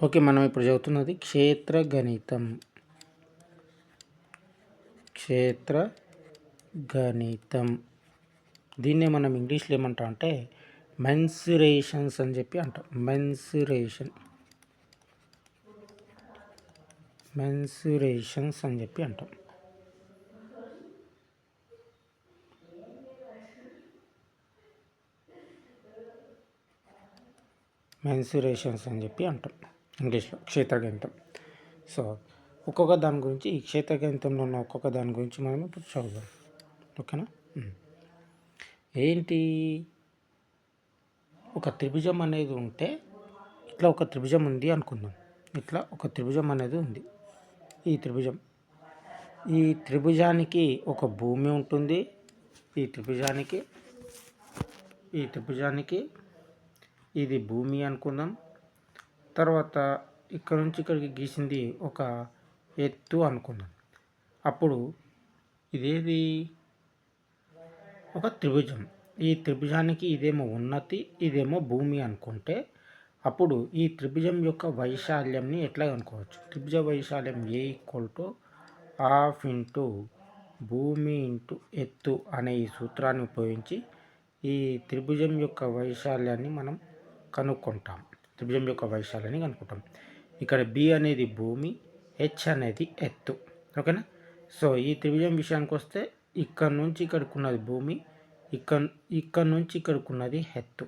Okay, మనం ఇప్పుడు చదువుతున్నది క్షేత్రగణితం. దీన్నే మనం ఇంగ్లీష్లో ఏమంటాం అంటే మెన్సురేషన్స్ అని చెప్పి అంటాం. మెన్సురేషన్స్ అని చెప్పి అంటాం. మెన్సురేషన్స్ అని చెప్పి అంటాం ఇంగ్లీష్లో క్షేత్రగణితం. సో ఒక్కొక్క దాని గురించి, ఈ క్షేత్రగణితంలో ఉన్న ఒక్కొక్క దాని గురించి మనం ఇప్పుడు చదువుదాం. ఓకేనా? ఏంటి, ఒక త్రిభుజం అనేది ఉంటే, ఇట్లా ఒక త్రిభుజం ఉంది అనుకుందాం. ఇట్లా ఒక త్రిభుజం అనేది ఉంది. ఈ త్రిభుజానికి ఒక భూమి ఉంటుంది. ఈ త్రిభుజానికి ఇది భూమి అనుకుందాం. తర్వాత ఇక్కడ నుంచి ఇక్కడికి గీసింది ఒక ఎత్తు అనుకుందాం. అప్పుడు ఇదేది ఒక త్రిభుజం. ఈ త్రిభుజానికి ఇదేమో ఉన్నతి, ఇదేమో భూమి అనుకుంటే అప్పుడు ఈ త్రిభుజం యొక్క వైశాల్యంని ఎట్లా అనుకోవచ్చు? త్రిభుజ వైశాల్యం A=12 భూమి ఇంటూ ఎత్తు అనే ఈ సూత్రాన్ని ఉపయోగించి ఈ త్రిభుజం యొక్క వైశాల్యాన్ని మనం కనుక్కుంటాం. ఇక్కడ B అనేది భూమి, H అనేది ఎత్తు. ఓకేనా? సో ఈ త్రిభుజం విషయానికి వస్తే ఇక్కడ నుంచి ఇక్కడికి ఉన్నది భూమి, ఇక్కడ నుంచి ఇక్కడికి ఉన్నది ఎత్తు.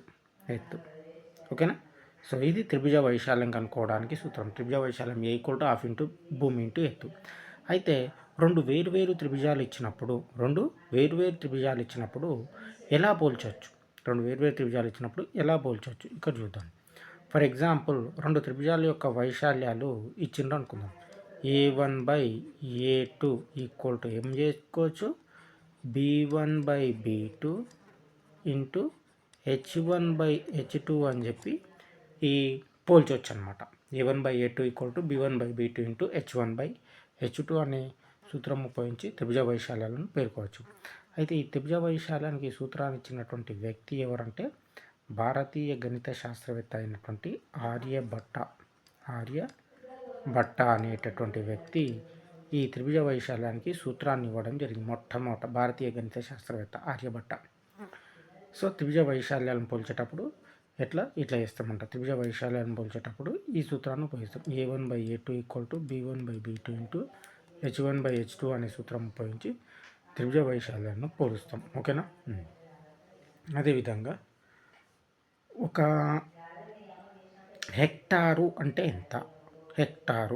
ఓకేనా? సో ఇది త్రిభుజ వైశాల్యం కనుక్కోవడానికి సూత్రం. త్రిభుజ వైశాల్యం A=12 భూమి ఇంటూ ఎత్తు. అయితే రెండు వేరు త్రిభుజాలు ఇచ్చినప్పుడు ఎలా పోల్చవచ్చు? ఇక్కడ చూద్దాం. ఫర్ ఎగ్జాంపుల్, రెండు త్రిభుజాల యొక్క వైశాల్యాలు ఇచ్చిండ్రు అనుకుందాం. A1/A2 ఏం చేసుకోవచ్చు? B1/B2 ఇంటూ H1/H2 అని చెప్పి ఈ పోల్చవచ్చు అనమాట. A1/A2 B1/B2 ఇంటూ H1/H2 అనే సూత్రం ఉపయోగించి త్రిభుజ వైశాల్యాలను పేర్కోవచ్చు. అయితే ఈ త్రిభుజ వైశాల్యానికి సూత్రాన్ని ఇచ్చినటువంటి వ్యక్తి ఎవరంటే భారతీయ గణిత శాస్త్రవేత్త అయినటువంటి ఆర్యభట్ట అనేటటువంటి వ్యక్తి ఈ త్రిభుజ వైశాల్యానికి సూత్రాన్ని ఇవ్వడం జరిగింది. మొట్టమొదట భారతీయ గణిత శాస్త్రవేత్త ఆర్యభట్ట. సో త్రిభుజ వైశాల్యాలను పోల్చేటప్పుడు ఇట్లా చేస్తామంట. త్రిభుజ వైశాల్యాలను పోల్చేటప్పుడు ఈ సూత్రాన్ని ఉపయోగిస్తాం. A1/A2 B1/B2 ఇంటూ H1/H2 అనే సూత్రం ఉపయోగించి త్రిభుజ వైశాల్యాలను పోలుస్తాం. ఓకేనా? అదేవిధంగా ఒక హెక్టారు అంటే ఎంత? హెక్టార్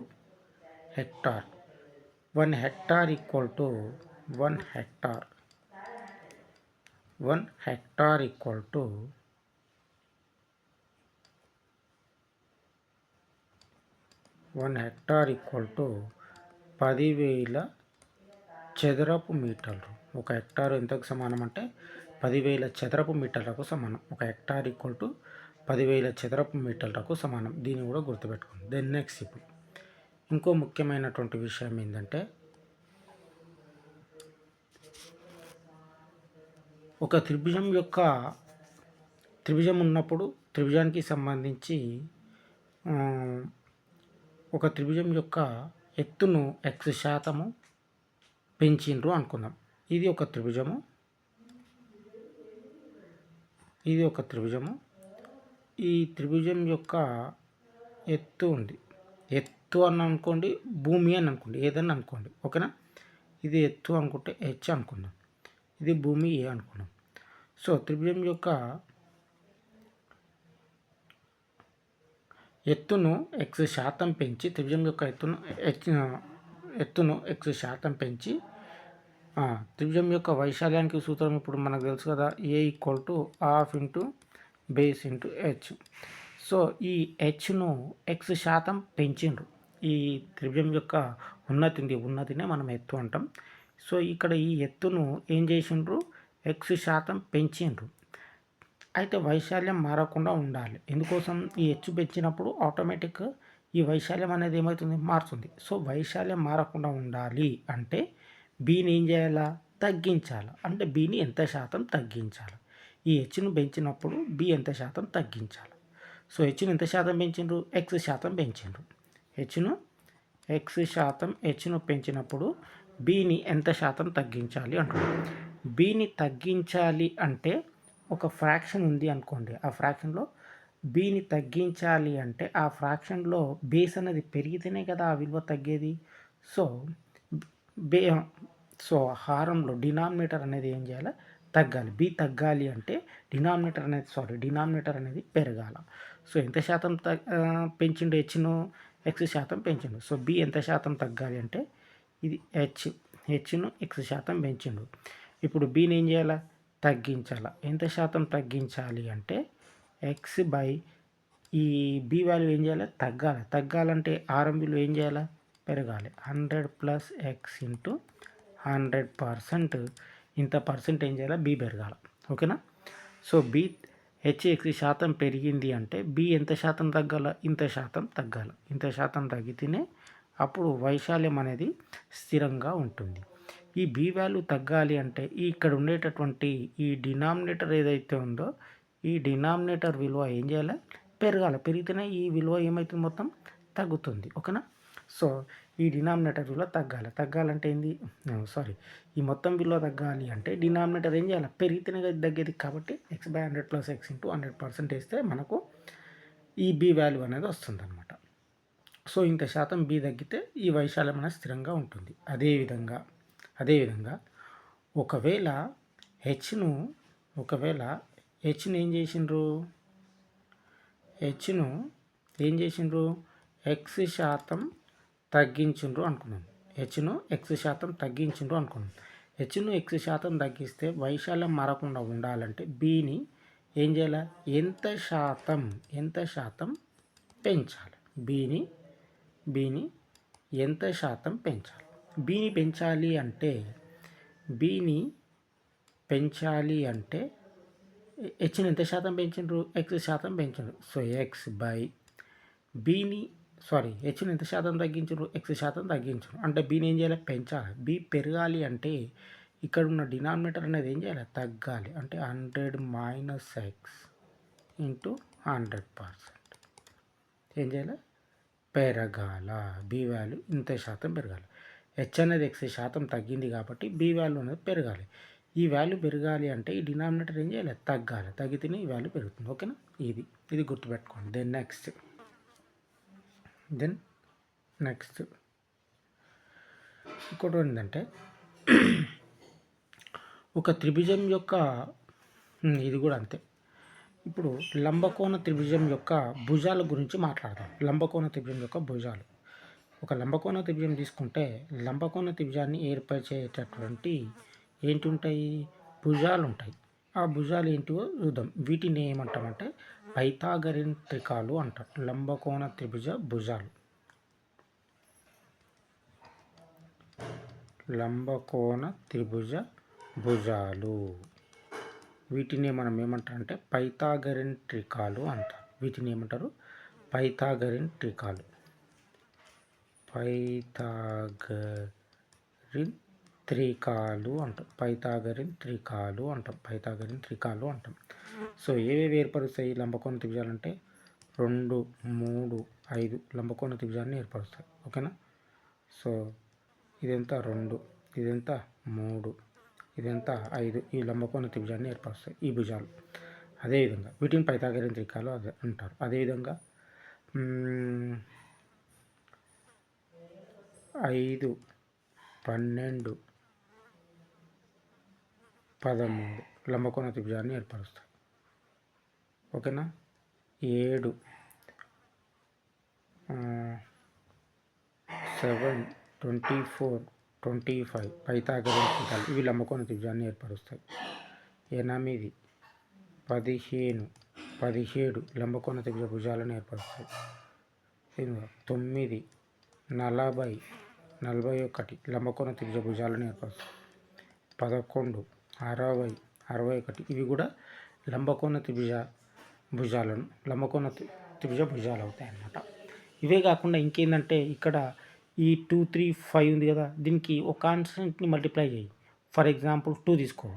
1 హెక్టార్ 1 హెక్టార్ 1 హెక్టార్ 10,000 చదరపు మీటర్లు. ఒక హెక్టారు ఎంతకు సమానం అంటే 10,000 చదరపు మీటర్లకు సమానం. ఒక హెక్టార్ 10,000 చదరపు మీటర్లకు సమానం. దీన్ని కూడా గుర్తుపెట్టుకోండి. దెన్ నెక్స్ట్, ఇప్పుడు ఇంకో ముఖ్యమైనటువంటి విషయం ఏంటంటే, ఒక త్రిభుజం ఉన్నప్పుడు త్రిభుజానికి సంబంధించి ఒక త్రిభుజం యొక్క ఎత్తును X% పెంచిండ్రు అనుకుందాం. ఇది ఒక త్రిభుజము. ఈ త్రిభుజం యొక్క ఎత్తు ఉంది. ఎత్తు అని అనుకోండి, భూమి అని అనుకోండి, ఏదన్నా అనుకోండి. ఓకేనా? ఇది ఎత్తు అనుకుంటే H అనుకుందాం, ఇది భూమి A అనుకున్నాం. సో త్రిభుజం యొక్క ఎత్తును X% పెంచి త్రిభుజం యొక్క వైశాల్యానికి సూత్రం ఇప్పుడు మనకు తెలుసు కదా, A=12 base into H. So ఈ Hను X% పెంచిండ్రు. ఈ త్రిభుజం యొక్క ఉన్నతినే మనం ఎత్తు అంటాం. సో ఇక్కడ ఈ ఎత్తును ఏం చేసిండ్రు? X% పెంచిండ్రు. అయితే వైశాల్యం మారకుండా ఉండాలి. ఎందుకోసం? ఈ హెచ్చు పెంచినప్పుడు ఆటోమేటిక్ ఈ వైశాల్యం అనేది ఏమవుతుంది? మారుతుంది. సో వైశాల్యం మారకుండా ఉండాలి అంటే బీని ఏం చేయాలా? తగ్గించాలి. అంటే బీని ఎంత శాతం తగ్గించాలి? ఈ హెచ్ను పెంచినప్పుడు బి ఎంత శాతం తగ్గించాలి? సో హెచ్ను ఎంత శాతం పెంచిండ్రు? ఎక్స్ శాతం పెంచిండ్రు. హెచ్ను ఎక్స్ శాతం హెచ్ను పెంచినప్పుడు బీని ఎంత శాతం తగ్గించాలి అంటున్నాడు. బీని తగ్గించాలి అంటే ఒక ఫ్రాక్షన్ ఉంది అనుకోండి, ఆ ఫ్రాక్షన్లో బీని తగ్గించాలి అంటే ఆ ఫ్రాక్షన్లో బేస్ అనేది పెరిగితేనే కదా ఆ విలువ తగ్గేది. సో బే సో హారంలో డినామినేటర్ అనేది ఏం చేయాలి? తగ్గాలి. బి తగ్గాలి అంటే డినామినేటర్ అనేది పెరగాల. సో ఎంత శాతం పెంచిండు హెచ్ను? ఎక్స్ శాతం పెంచిండు. సో బి ఎంత శాతం తగ్గాలి అంటే ఇది హెచ్ను ఎక్స్ శాతం పెంచిండు. ఇప్పుడు బీని ఏం చేయాలి? తగ్గించాలి. ఎంత శాతం తగ్గించాలి అంటే ఎక్స్ బై ఈ బి వాల్యూ ఏం చేయాలి? తగ్గాలంటే ఆరం విలువ ఏం చేయాలి? పెరగాలి. 100 ప్లస్ ఎక్స్ ఇంటూ 100%. ఇంత పర్సెంట్ ఏం చేయాలి? బి పెరగాలి. ఓకేనా? సో బి ఎక్స్ శాతం పెరిగింది అంటే బి ఎంత శాతం తగ్గాల? ఇంత శాతం తగ్గాలి. ఇంత శాతం తగ్గితేనే అప్పుడు వైశాల్యం అనేది స్థిరంగా ఉంటుంది. ఈ బి వాల్యూ తగ్గాలి అంటే ఇక్కడ ఉండేటటువంటి ఈ డినామినేటర్ ఏదైతే ఉందో ఈ డినామినేటర్ విలువ ఏం చేయాలి? పెరగాలి. పెరిగితేనే ఈ విలువ ఏమవుతుంది? మొత్తం తగ్గుతుంది. ఓకేనా? సో ఈ డినామినేటర్ విలువ తగ్గాలంటే ఏంది? ఈ మొత్తం విలువ తగ్గాలి అంటే డినామినేటర్ ఏం చేయాలి? పెరిగితేనే తగ్గేది. కాబట్టి X by 100 plus X into 100% వేస్తే మనకు ఈ బి వాల్యూ అనేది వస్తుంది అనమాట. సో ఇంత శాతం బి తగ్గితే ఈ వైశాల్యం అనేది స్థిరంగా ఉంటుంది. అదేవిధంగా ఒకవేళ హెచ్ను ఏం చేసిండ్రు? ఎక్స్ శాతం తగ్గించిండ్రు అనుకున్నాం. హెచ్ను ఎక్స్ శాతం తగ్గిస్తే వైశాల్యం మారకుండా ఉండాలంటే బీని ఏం చేయాలి? ఎంత శాతం పెంచాలి? బీని ఎంత శాతం పెంచాలి? బీని పెంచాలి అంటే హెచ్ని ఎంత శాతం పెంచిండ్రు? ఎక్స్ శాతం పెంచిండ్రు. సో ఎక్స్ బై బీని హెచ్ని ఎంత శాతం తగ్గించరు? ఎక్స్ శాతం తగ్గించరు. అంటే బీని ఏం చేయాలి? పెంచాలి. బి పెరగాలి అంటే ఇక్కడ ఉన్న డినామినేటర్ అనేది ఏం చేయాలి? తగ్గాలి. అంటే 100 మైనస్ ఎక్స్ ఇంటూ 100%. ఏం చేయాలి? పెరగాల. బి వాల్యూ ఇంత శాతం పెరగాలి. హెచ్ అనేది ఎక్స్ శాతం తగ్గింది కాబట్టి బి వాల్యూ అనేది పెరగాలి. ఈ వాల్యూ పెరగాలి అంటే ఈ డినామినేటర్ ఏం చేయాలి? తగ్గాలి. తగ్గితేనే ఈ వాల్యూ పెరుగుతుంది. ఓకేనా? ఇది గుర్తుపెట్టుకోండి. దెన్ నెక్స్ట్ ఇంకోటి ఏంటంటే ఒక త్రిభుజం యొక్క ఇది కూడా అంతే. ఇప్పుడు లంబకోణ త్రిభుజం యొక్క భుజాల గురించి మాట్లాడదాం. లంబకోణ త్రిభుజం యొక్క భుజాలు. ఒక లంబకోణ త్రిభుజం తీసుకుంటే లంబకోణ త్రిభుజాన్ని ఏర్పరిచేటటువంటి ఏంటి ఉంటాయి? భుజాలు ఉంటాయి. ఆ భుజాలు ఏంటివో చూద్దాం. వీటిని ఏమంటామంటే పైథాగరన్ త్రికాలు అంటారు. లంబకోణ త్రిభుజ భుజాలు. లంబకోణ త్రిభుజ భుజాలు వీటిని మనం ఏమంటారంటే పైథాగరన్ త్రికాలు అంటారు. వీటిని ఏమంటారు? పైథాగరన్ త్రికాలు. పైథాగరన్ త్రికాలు అంటాం. సో ఏవేవి ఏర్పరుస్తాయి లంబకోణ త్రిభుజాలు అంటే 2, 3, 5 లంబకోణ త్రిభుజాన్ని ఏర్పరుస్తాయి. ఓకేనా? సో ఇదెంత 2, ఇదెంత 3, ఇదెంత 5. ఈ లంబకోణ త్రిభుజాన్ని ఏర్పరుస్తాయి ఈ భుజాలు. అదేవిధంగా వీటిని పైథాగరన్ త్రికాలు అంటారు. అదేవిధంగా 5, 12, 13 లంబకోణ త్రిభుజాన్ని ఏర్పరుస్తాయి. ఓకేనా? 7, 7, 24, 25 పైథాగరన్ త్రికాలు ఇవి లంబకోణ త్రిభుజాన్ని ఏర్పరుస్తాయి. 8, 15, 17 లంబకోణ త్రిభుజ భుజాలను ఏర్పరుస్తాయి. 9, 40, 41 లంబకోణ త్రిభుజ భుజాలను ఏర్పరుస్తాయి. 11, 60, 61 ఇవి కూడా లంబకోణ త్రిభుజ భుజాలు అవుతాయి అన్నమాట. ఇవే కాకుండా ఇంకేంటంటే ఇక్కడ ఈ 2, 3, 5 ఉంది కదా, దీనికి ఒక కాన్స్టెంట్ని మల్టిప్లై చేయి. ఫర్ ఎగ్జాంపుల్ 2 తీసుకో.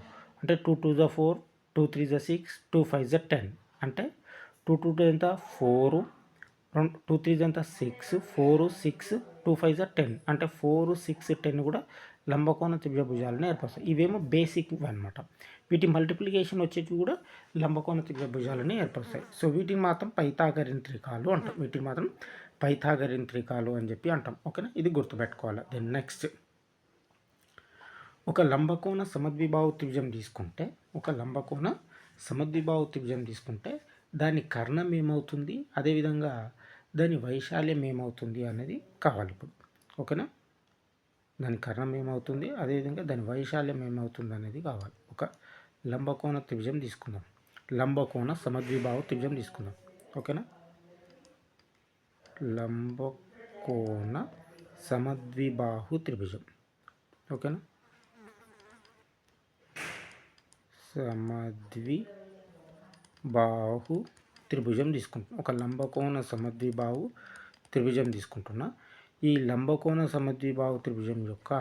అంటే 2 2 4, 2 3 6, 2 5 10. అంటే 2 2 ఎంత 4, 2 3 ఎంత 6, 4 6, 2 5 10, అంటే 4 6 10 కూడా లంబకోణ త్రిభుజాలను ఏర్పరుస్తాయి. ఇవేమో బేసిక్ అనమాట. వీటి మల్టిప్లికేషన్ వచ్చేసి కూడా లంబకోణ త్రిభుజాలను ఏర్పరుస్తాయి. సో వీటిని మాత్రం పైథాగరన్ త్రికాలు అంటాం. వీటిని మాత్రం పైథాగరన్ త్రికాలు అని చెప్పి అంటాం. ఓకేనా, ఇది గుర్తుపెట్టుకోవాలి. దెన్ నెక్స్ట్, ఒక లంబకోణ సమద్విబాహు త్రిభుజం తీసుకుంటే దాని కర్ణం ఏమవుతుంది, అదేవిధంగా దాని వైశాల్యం ఏమవుతుంది అనేది కావాలి ఇప్పుడు. ఓకేనా, దాని కర్ణం ఏమవుతుంది, అదేవిధంగా దాని వైశాల్యం ఏమవుతుంది అనేది కావాలి. ఒక లంబకోణ త్రిభుజం తీసుకుందాం, లంబకోణ సమద్విబాహు త్రిభుజం తీసుకుందాం. ఓకేనా, లంబకోణ సమద్విబాహు త్రిభుజం. ఓకేనా, సమద్విబాహు త్రిభుజం తీసుకుంటున్నా. ఒక లంబకోణ సమద్విబాహు త్రిభుజం తీసుకుంటున్నా. ఈ లంబకోణ సమద్విబాహు త్రిభుజం యొక్క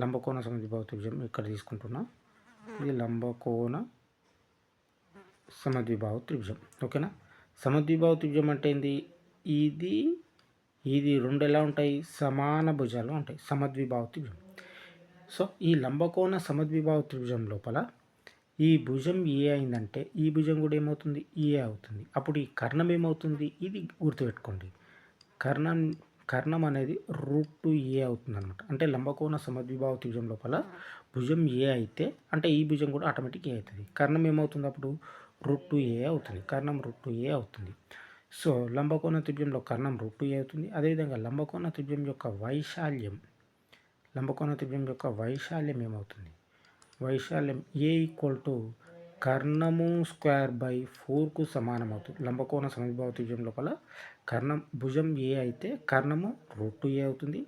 లంబకోణ సమద్విబాహు త్రిభుజం ఇక్కడ తీసుకుంటున్నా. ఇది లంబకోణ సమద్విబాహు త్రిభుజం. ఓకేనా, సమద్విబాహు త్రిభుజం అంటే ఏంది, ఇది రెండు ఎలా ఉంటాయి, సమాన భుజాలు ఉంటాయి, సమద్విబాహు త్రిభుజం. సో ఈ లంబకోణ సమద్విబాహు త్రిభుజం లోపల ఈ భుజం ఏ అయిందంటే ఈ భుజం కూడా ఏమవుతుంది, ఏ అవుతుంది. అప్పుడు ఈ కర్ణం ఏమవుతుంది, ఇది గుర్తుపెట్టుకోండి. కర్ణం అనేది √2a అవుతుంది అనమాట. అంటే లంబకోణ సమద్విబాహు త్రిభుజం లోపల భుజం ఏ అయితే అంటే ఈ భుజం కూడా ఆటోమేటిక్ ఏ అవుతుంది. కర్ణం ఏమవుతుంది అప్పుడు √2a అవుతుంది. కర్ణం √2a అవుతుంది. సో లంబకోణ త్రిభుజంలో కర్ణం √2a అవుతుంది. అదేవిధంగా లంబకోణ త్రిభుజం యొక్క వైశాల్యం ఏమవుతుంది, వైశాల్యం a కర్ణము స్క్వేర్ బై 4కు సమానం అవుతుంది. లంబకోణ సమద్విబాహు త్రిభుజం లోపల భుజం ఏ అయితే కర్ణము √2a అవుతుంది.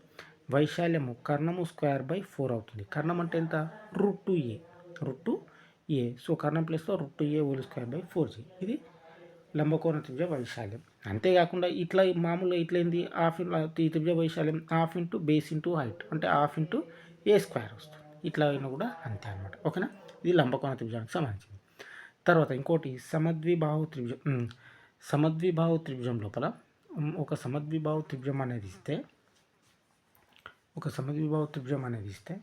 వైశాల్యము కర్ణము స్క్వేర్ బై 4 అవుతుంది. కర్ణం అంటే ఎంత, √2a. సో కర్ణం ప్లేస్లో √2a whole square by 4g. ఇది లంబకోణ త్రిభుజ వైశాల్యం. అంతేకాకుండా ఇట్లా మామూలుగా ఇట్లా ఏంది, ఈ త్రిభుజ వైశాల్యం ½ ఇంటూ బేస్ ఇంటూ హైట్, అంటే ½ ఇంటూ a స్క్వేర్ వస్తుంది. ఇట్లా అయినా కూడా అంతే అనమాట. ఓకేనా, ఇది లంబకోణ త్రిభుజానికి సంబంధించింది. తర్వాత ఇంకోటి సమద్విబాహు త్రిభుజం లోపల ఒక సమద్విబాహు త్రిభుజం అనేది ఇస్తే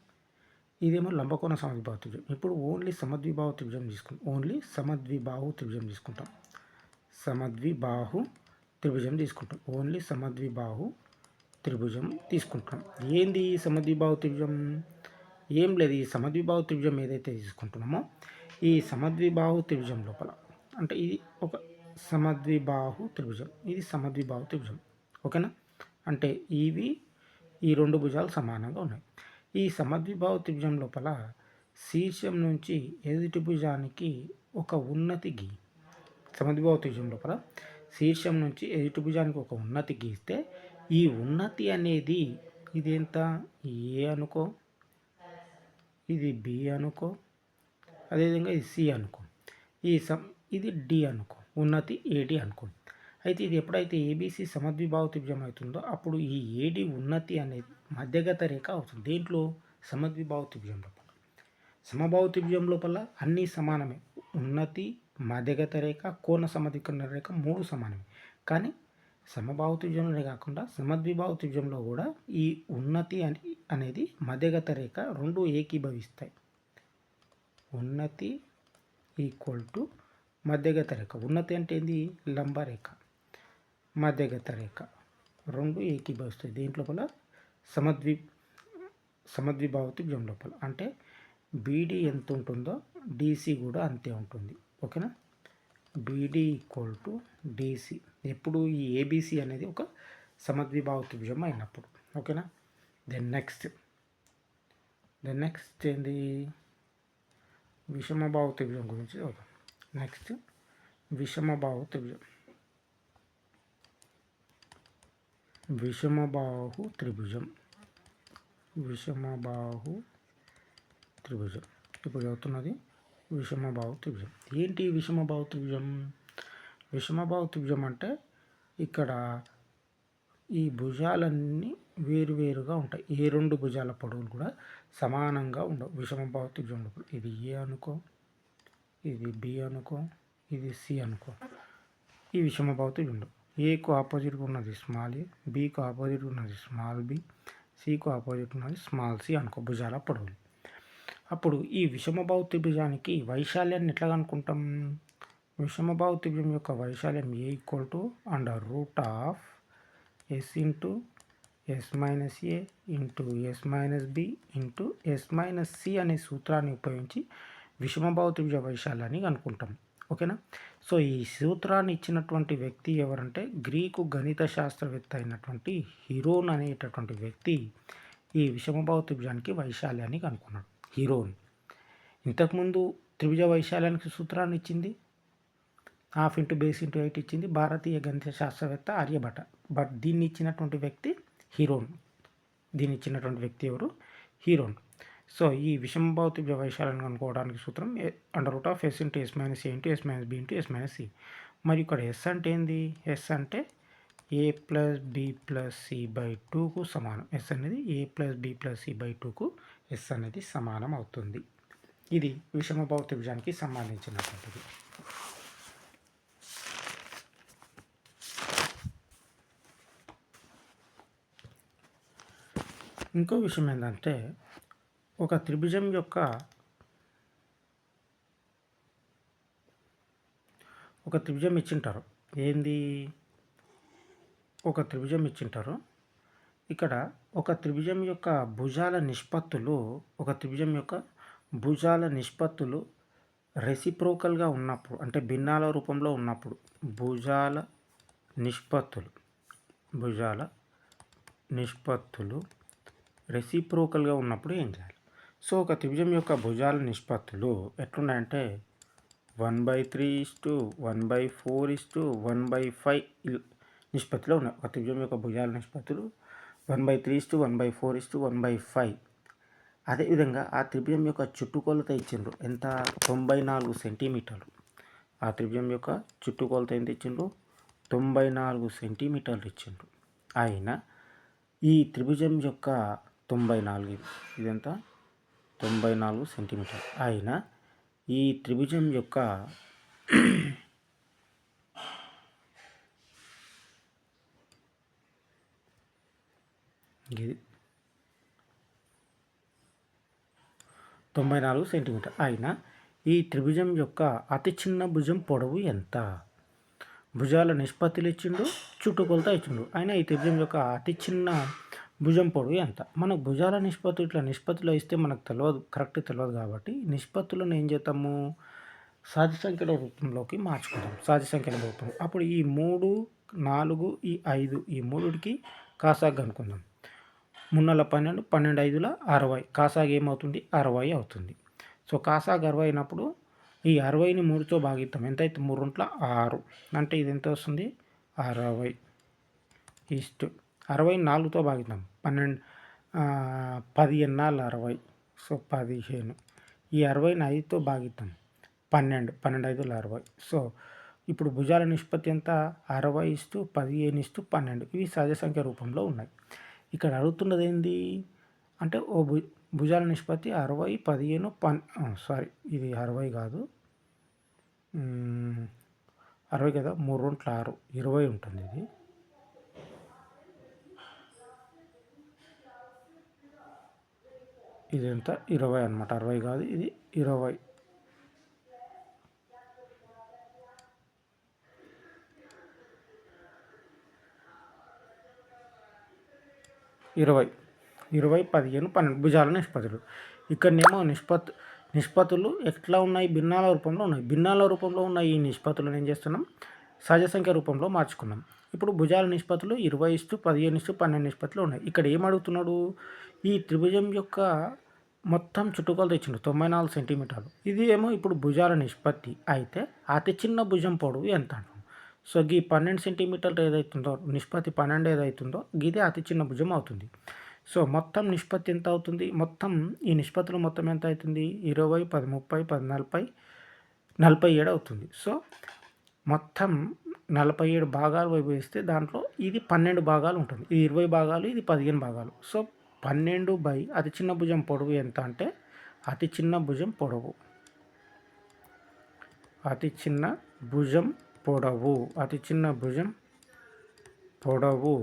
ఇదేమో లంబకోణ సమద్విబాహు త్రిభుజం. ఇప్పుడు ఓన్లీ సమద్విబాహు త్రిభుజం తీసుకుంటాం. ఓన్లీ సమద్విబాహు త్రిభుజం తీసుకుంటాం. ఏంది సమద్విబాహు త్రిభుజం, ఏం లేదు. ఈ సమద్విబాహు త్రిభుజం ఏదైతే తీసుకుంటున్నామో ఈ సమద్విబాహు త్రిభుజం లోపల అంటే ఇది ఒక సమద్విబాహు త్రిభుజం. ఓకేనా, అంటే ఈ రెండు భుజాలు సమానంగా ఉన్నాయి. ఈ సమద్విబాహు త్రిభుజం లోపల శీర్షం నుంచి ఎదుటి భుజానికి ఒక ఉన్నతి సమద్విబాహు త్రిభుజం లోపల శీర్షం నుంచి ఎదుటి భుజానికి ఒక ఉన్నతి గీస్తే ఈ ఉన్నతి అనేది ఇది ఎంత, ఏ అనుకో, ఇది బి అనుకో, అదేవిధంగా ఇది సి అనుకో, ఇది డి అనుకో, ఉన్నతి ఏడి అనుకో. అయితే ఇది ఎప్పుడైతే ఏబిసి సమద్విబాహు త్రిభుజం అవుతుందో అప్పుడు ఈ ఏడి ఉన్నతి అనేది మధ్యగత రేఖ అవుతుంది. దేంట్లో, సమద్విబాహు త్రిభుజం లోపల. సమబాహు త్రిభుజం లోపల అన్నీ సమానమే, ఉన్నతి, మధ్యగత రేఖ, కోణ సమద్వికరణ రేఖ 3 సమానమే. కానీ సమబాహు త్రిభుజంలోనే కాకుండా సమద్విబాహు త్రిభుజంలో కూడా ఈ ఉన్నతి అనేది మధ్యగత రేఖ రెండు ఏకీభవిస్తాయి. ఉన్నతి ఈక్వల్ టు మధ్యగత రేఖ. ఉన్నతి అంటే ఏంది, లంబరేఖ, మధ్యగత రేఖ రెండు ఏకీభవిస్తాయి. దేంట్ లోపల, సమద్విబాహు త్రిభుజం లోపల. అంటే బీడీ ఎంత ఉంటుందో డీసీ కూడా అంతే ఉంటుంది. ఓకేనా, బీడీ ఈక్వల్ టు డీసీ ఎప్పుడు ఈ ఏబీసీ అనేది ఒక సమద్విబాహు త్రిభుజం అయినప్పుడు. ఓకేనా, దెన్ నెక్స్ట్ ఏంది, విషమబాహు త్రిభుజం గురించి చూద్దాం. నెక్స్ట్ విషమబాహు త్రిభుజం. ఇప్పుడు చదువుతున్నది విషమబాహు త్రిభుజం. ఏంటి విషమబాహు త్రిభుజం? విషమబాహు త్రిభుజం అంటే ఇక్కడ ఈ భుజాలన్నీ వేరువేరుగా ఉంటాయి. ఏ రెండు భుజాల పొడవులు కూడా సమానంగా ఉండవు విషమబాహు త్రిభుజం లోపల. ఇది ఏ అనుకో, ఇది బి అనుకో, ఇది సి అనుకో. ఈ విషమభావ త్రిభుజం ఏకు ఆపోజిట్గా ఉన్నది స్మాల్ ఏ, బికు ఆపోజిట్ ఉన్నది స్మాల్ బి, సికు ఆపోజిట్ ఉన్నది స్మాల్ సి అనుకో భుజాల పొడవులు. అప్పుడు ఈ విషమభావ త్రిభుజానికి వైశాల్యాన్ని ఎట్లా కనుక్కుంటాం? విషమభావ త్రిభుజం యొక్క వైశాల్యం A equal to under root of S into S minus A into S minus B into S minus C అనే సూత్రాన్ని ఉపయోగించి విషమభావ త్రిభుజ వైశాల్యాన్ని కనుక్కుంటాం. ఓకేనా? సో ఈ సూత్రాన్ని ఇచ్చినటువంటి వ్యక్తి ఎవరంటే గ్రీకు గణిత శాస్త్రవేత్త అయినటువంటి హిరోన్ అనేటటువంటి వ్యక్తి ఈ విషమభావ త్రిభుజానికి వైశాల్యాన్ని కనుక్కున్నాడు. హిరోన్ ఇంతకుముందు త్రిభుజ వైశాల్యానికి సూత్రాన్ని ఇచ్చింది హాఫ్ ఇంటూ బేస్ ఇంటూ 8 ఇచ్చింది భారతీయ గణిత శాస్త్రవేత్త ఆర్యభట. బట్ దీన్ని ఇచ్చినటువంటి వ్యక్తి హిరోన్. దీన్ని ఇచ్చినటువంటి వ్యక్తి ఎవరు? హిరోన్. సో ఈ విషమభావ త్రిభుజ వైశాల్యాన్ని కనుక్కోవడానికి సూత్రం under root of S into S minus A into S minus B into S minus C. మరి ఇక్కడ ఎస్ అంటే ఏంది? ఎస్ అంటే A plus B plus C by 2కు సమానం. ఎస్ అనేది A plus B plus C by 2కు S అనేది సమానం అవుతుంది. ఇది విషమభావ త్రిభుజానికి సంబంధించినటువంటిది. ఇంకో విషయం ఏంటంటే ఒక త్రిభుజం ఇచ్చింటారు. ఏంది? ఒక త్రిభుజం ఇచ్చింటారు. ఇక్కడ ఒక త్రిభుజం యొక్క భుజాల నిష్పత్తులు రెసిప్రోకల్గా ఉన్నప్పుడు, అంటే భిన్నాల రూపంలో ఉన్నప్పుడు, భుజాల నిష్పత్తులు రెసిప్రోకల్గా ఉన్నప్పుడు ఏం చేయాలి? సో ఒక త్రిభుజం యొక్క భుజాల నిష్పత్తులు ఎట్లున్నాయంటే 1/3 1/4 1/5 నిష్పత్తిలో ఉన్నాయి. ఒక త్రిభుజం యొక్క భుజాల నిష్పత్తులు 1/3 1/4 1/5. అదేవిధంగా ఆ త్రిభుజం యొక్క చుట్టుకొలత ఇచ్చిండ్రు ఎంత? 94 సెంటీమీటర్లు. ఆ త్రిభుజం యొక్క చుట్టుకొలత ఎంత ఇచ్చిండ్రు? 94 సెంటీమీటర్లు ఇచ్చిండ్రు. అయినా ఈ త్రిభుజం యొక్క 94 ఇదంత 94 సెంటీమీటర్. అయినా ఈ త్రిభుజం యొక్క ఇది 94 సెంటీమీటర్. అయినా ఈ త్రిభుజం యొక్క అతి చిన్న భుజం పొడవు ఎంత? భుజాల నిష్పత్తులు ఇచ్చిండు, చుట్టుకొలత ఇచ్చిండు. అయినా ఈ త్రిభుజం యొక్క అతి చిన్న భుజం పొడవు ఎంత? మనకు భుజాల నిష్పత్తులు ఇట్లా నిష్పత్తిలో ఇస్తే మనకు కరెక్ట్ తెలియదు కాబట్టి నిష్పత్తులను ఏం చేస్తాము? సహజ సంఖ్యల రూపంలోకి మార్చుకుంటాం. సహజ సంఖ్యల రూపం. అప్పుడు ఈ 3, 4, ఈ 5 ఈ మూడుకి కాసాగ్ అనుకుందాం. 3 12 5 60. కాసాగ్ ఏమవుతుంది? 60 అవుతుంది. సో కాసాగ్ 60 అయినప్పుడు ఈ 60ని 3తో భాగిస్తాం. ఎంత అయితే 3 × 6 అంటే ఇది ఎంత వస్తుంది? 60 ఈస్ట్ 60ని 4తో భాగిస్తాం. 12 15 60. సో 15. ఈ 60ని 5తో భాగిస్తాం. 12 5 60. సో ఇప్పుడు భుజాల నిష్పత్తి ఎంత? 60:15:12. ఇవి సహజ సంఖ్య రూపంలో ఉన్నాయి. ఇక్కడ అడుగుతున్నది ఏంది అంటే భుజాల నిష్పత్తి 60 15 ఇది 60 కాదు, 60 కదా, 3 × 6 20 ఉంటుంది. ఇది ఎంత? 20 అనమాట. 60 కాదు, ఇది 20. ఇరవై 15 12 భుజాల నిష్పత్తులు. ఇక్కడనేమో నిష్పత్తులు ఎట్లా ఉన్నాయి? భిన్నాల రూపంలో ఉన్నాయి. భిన్నాల రూపంలో ఉన్న ఈ నిష్పత్తులను ఏం చేస్తున్నాం? సహజ సంఖ్య రూపంలో మార్చుకున్నాం. ఇప్పుడు భుజాల నిష్పత్తులు 20:15:12 నిష్పత్తులు ఉన్నాయి. ఇక్కడ ఏం అడుగుతున్నాడు? ఈ త్రిభుజం యొక్క మొత్తం చుట్టుకొలత ఇచ్చిండు 94 సెంటీమీటర్లు. ఇది ఏమో ఇప్పుడు భుజాల నిష్పత్తి. అయితే అతి చిన్న భుజం పొడవు ఎంత అంటాం? సో ఈ 12 సెంటీమీటర్లు ఏదైతుందో, నిష్పత్తి 12 ఏదైతుందో ఇదే అతి చిన్న భుజం అవుతుంది. సో మొత్తం నిష్పత్తి ఎంత అవుతుంది? మొత్తం ఈ నిష్పత్తులు మొత్తం ఎంత అవుతుంది? 20 10 30 10 40 47 అవుతుంది. సో మొత్తం 47 భాగాలు విభజిస్తే దాంట్లో ఇది 12 భాగాలు ఉంటుంది. ఇది 20 భాగాలు, ఇది 15 భాగాలు. సో 12 అతి చిన్న భుజం పొడవు ఎంత అంటే అతి చిన్న భుజం పొడవు అతి చిన్న భుజం పొడవు, అతి చిన్న భుజం పొడవు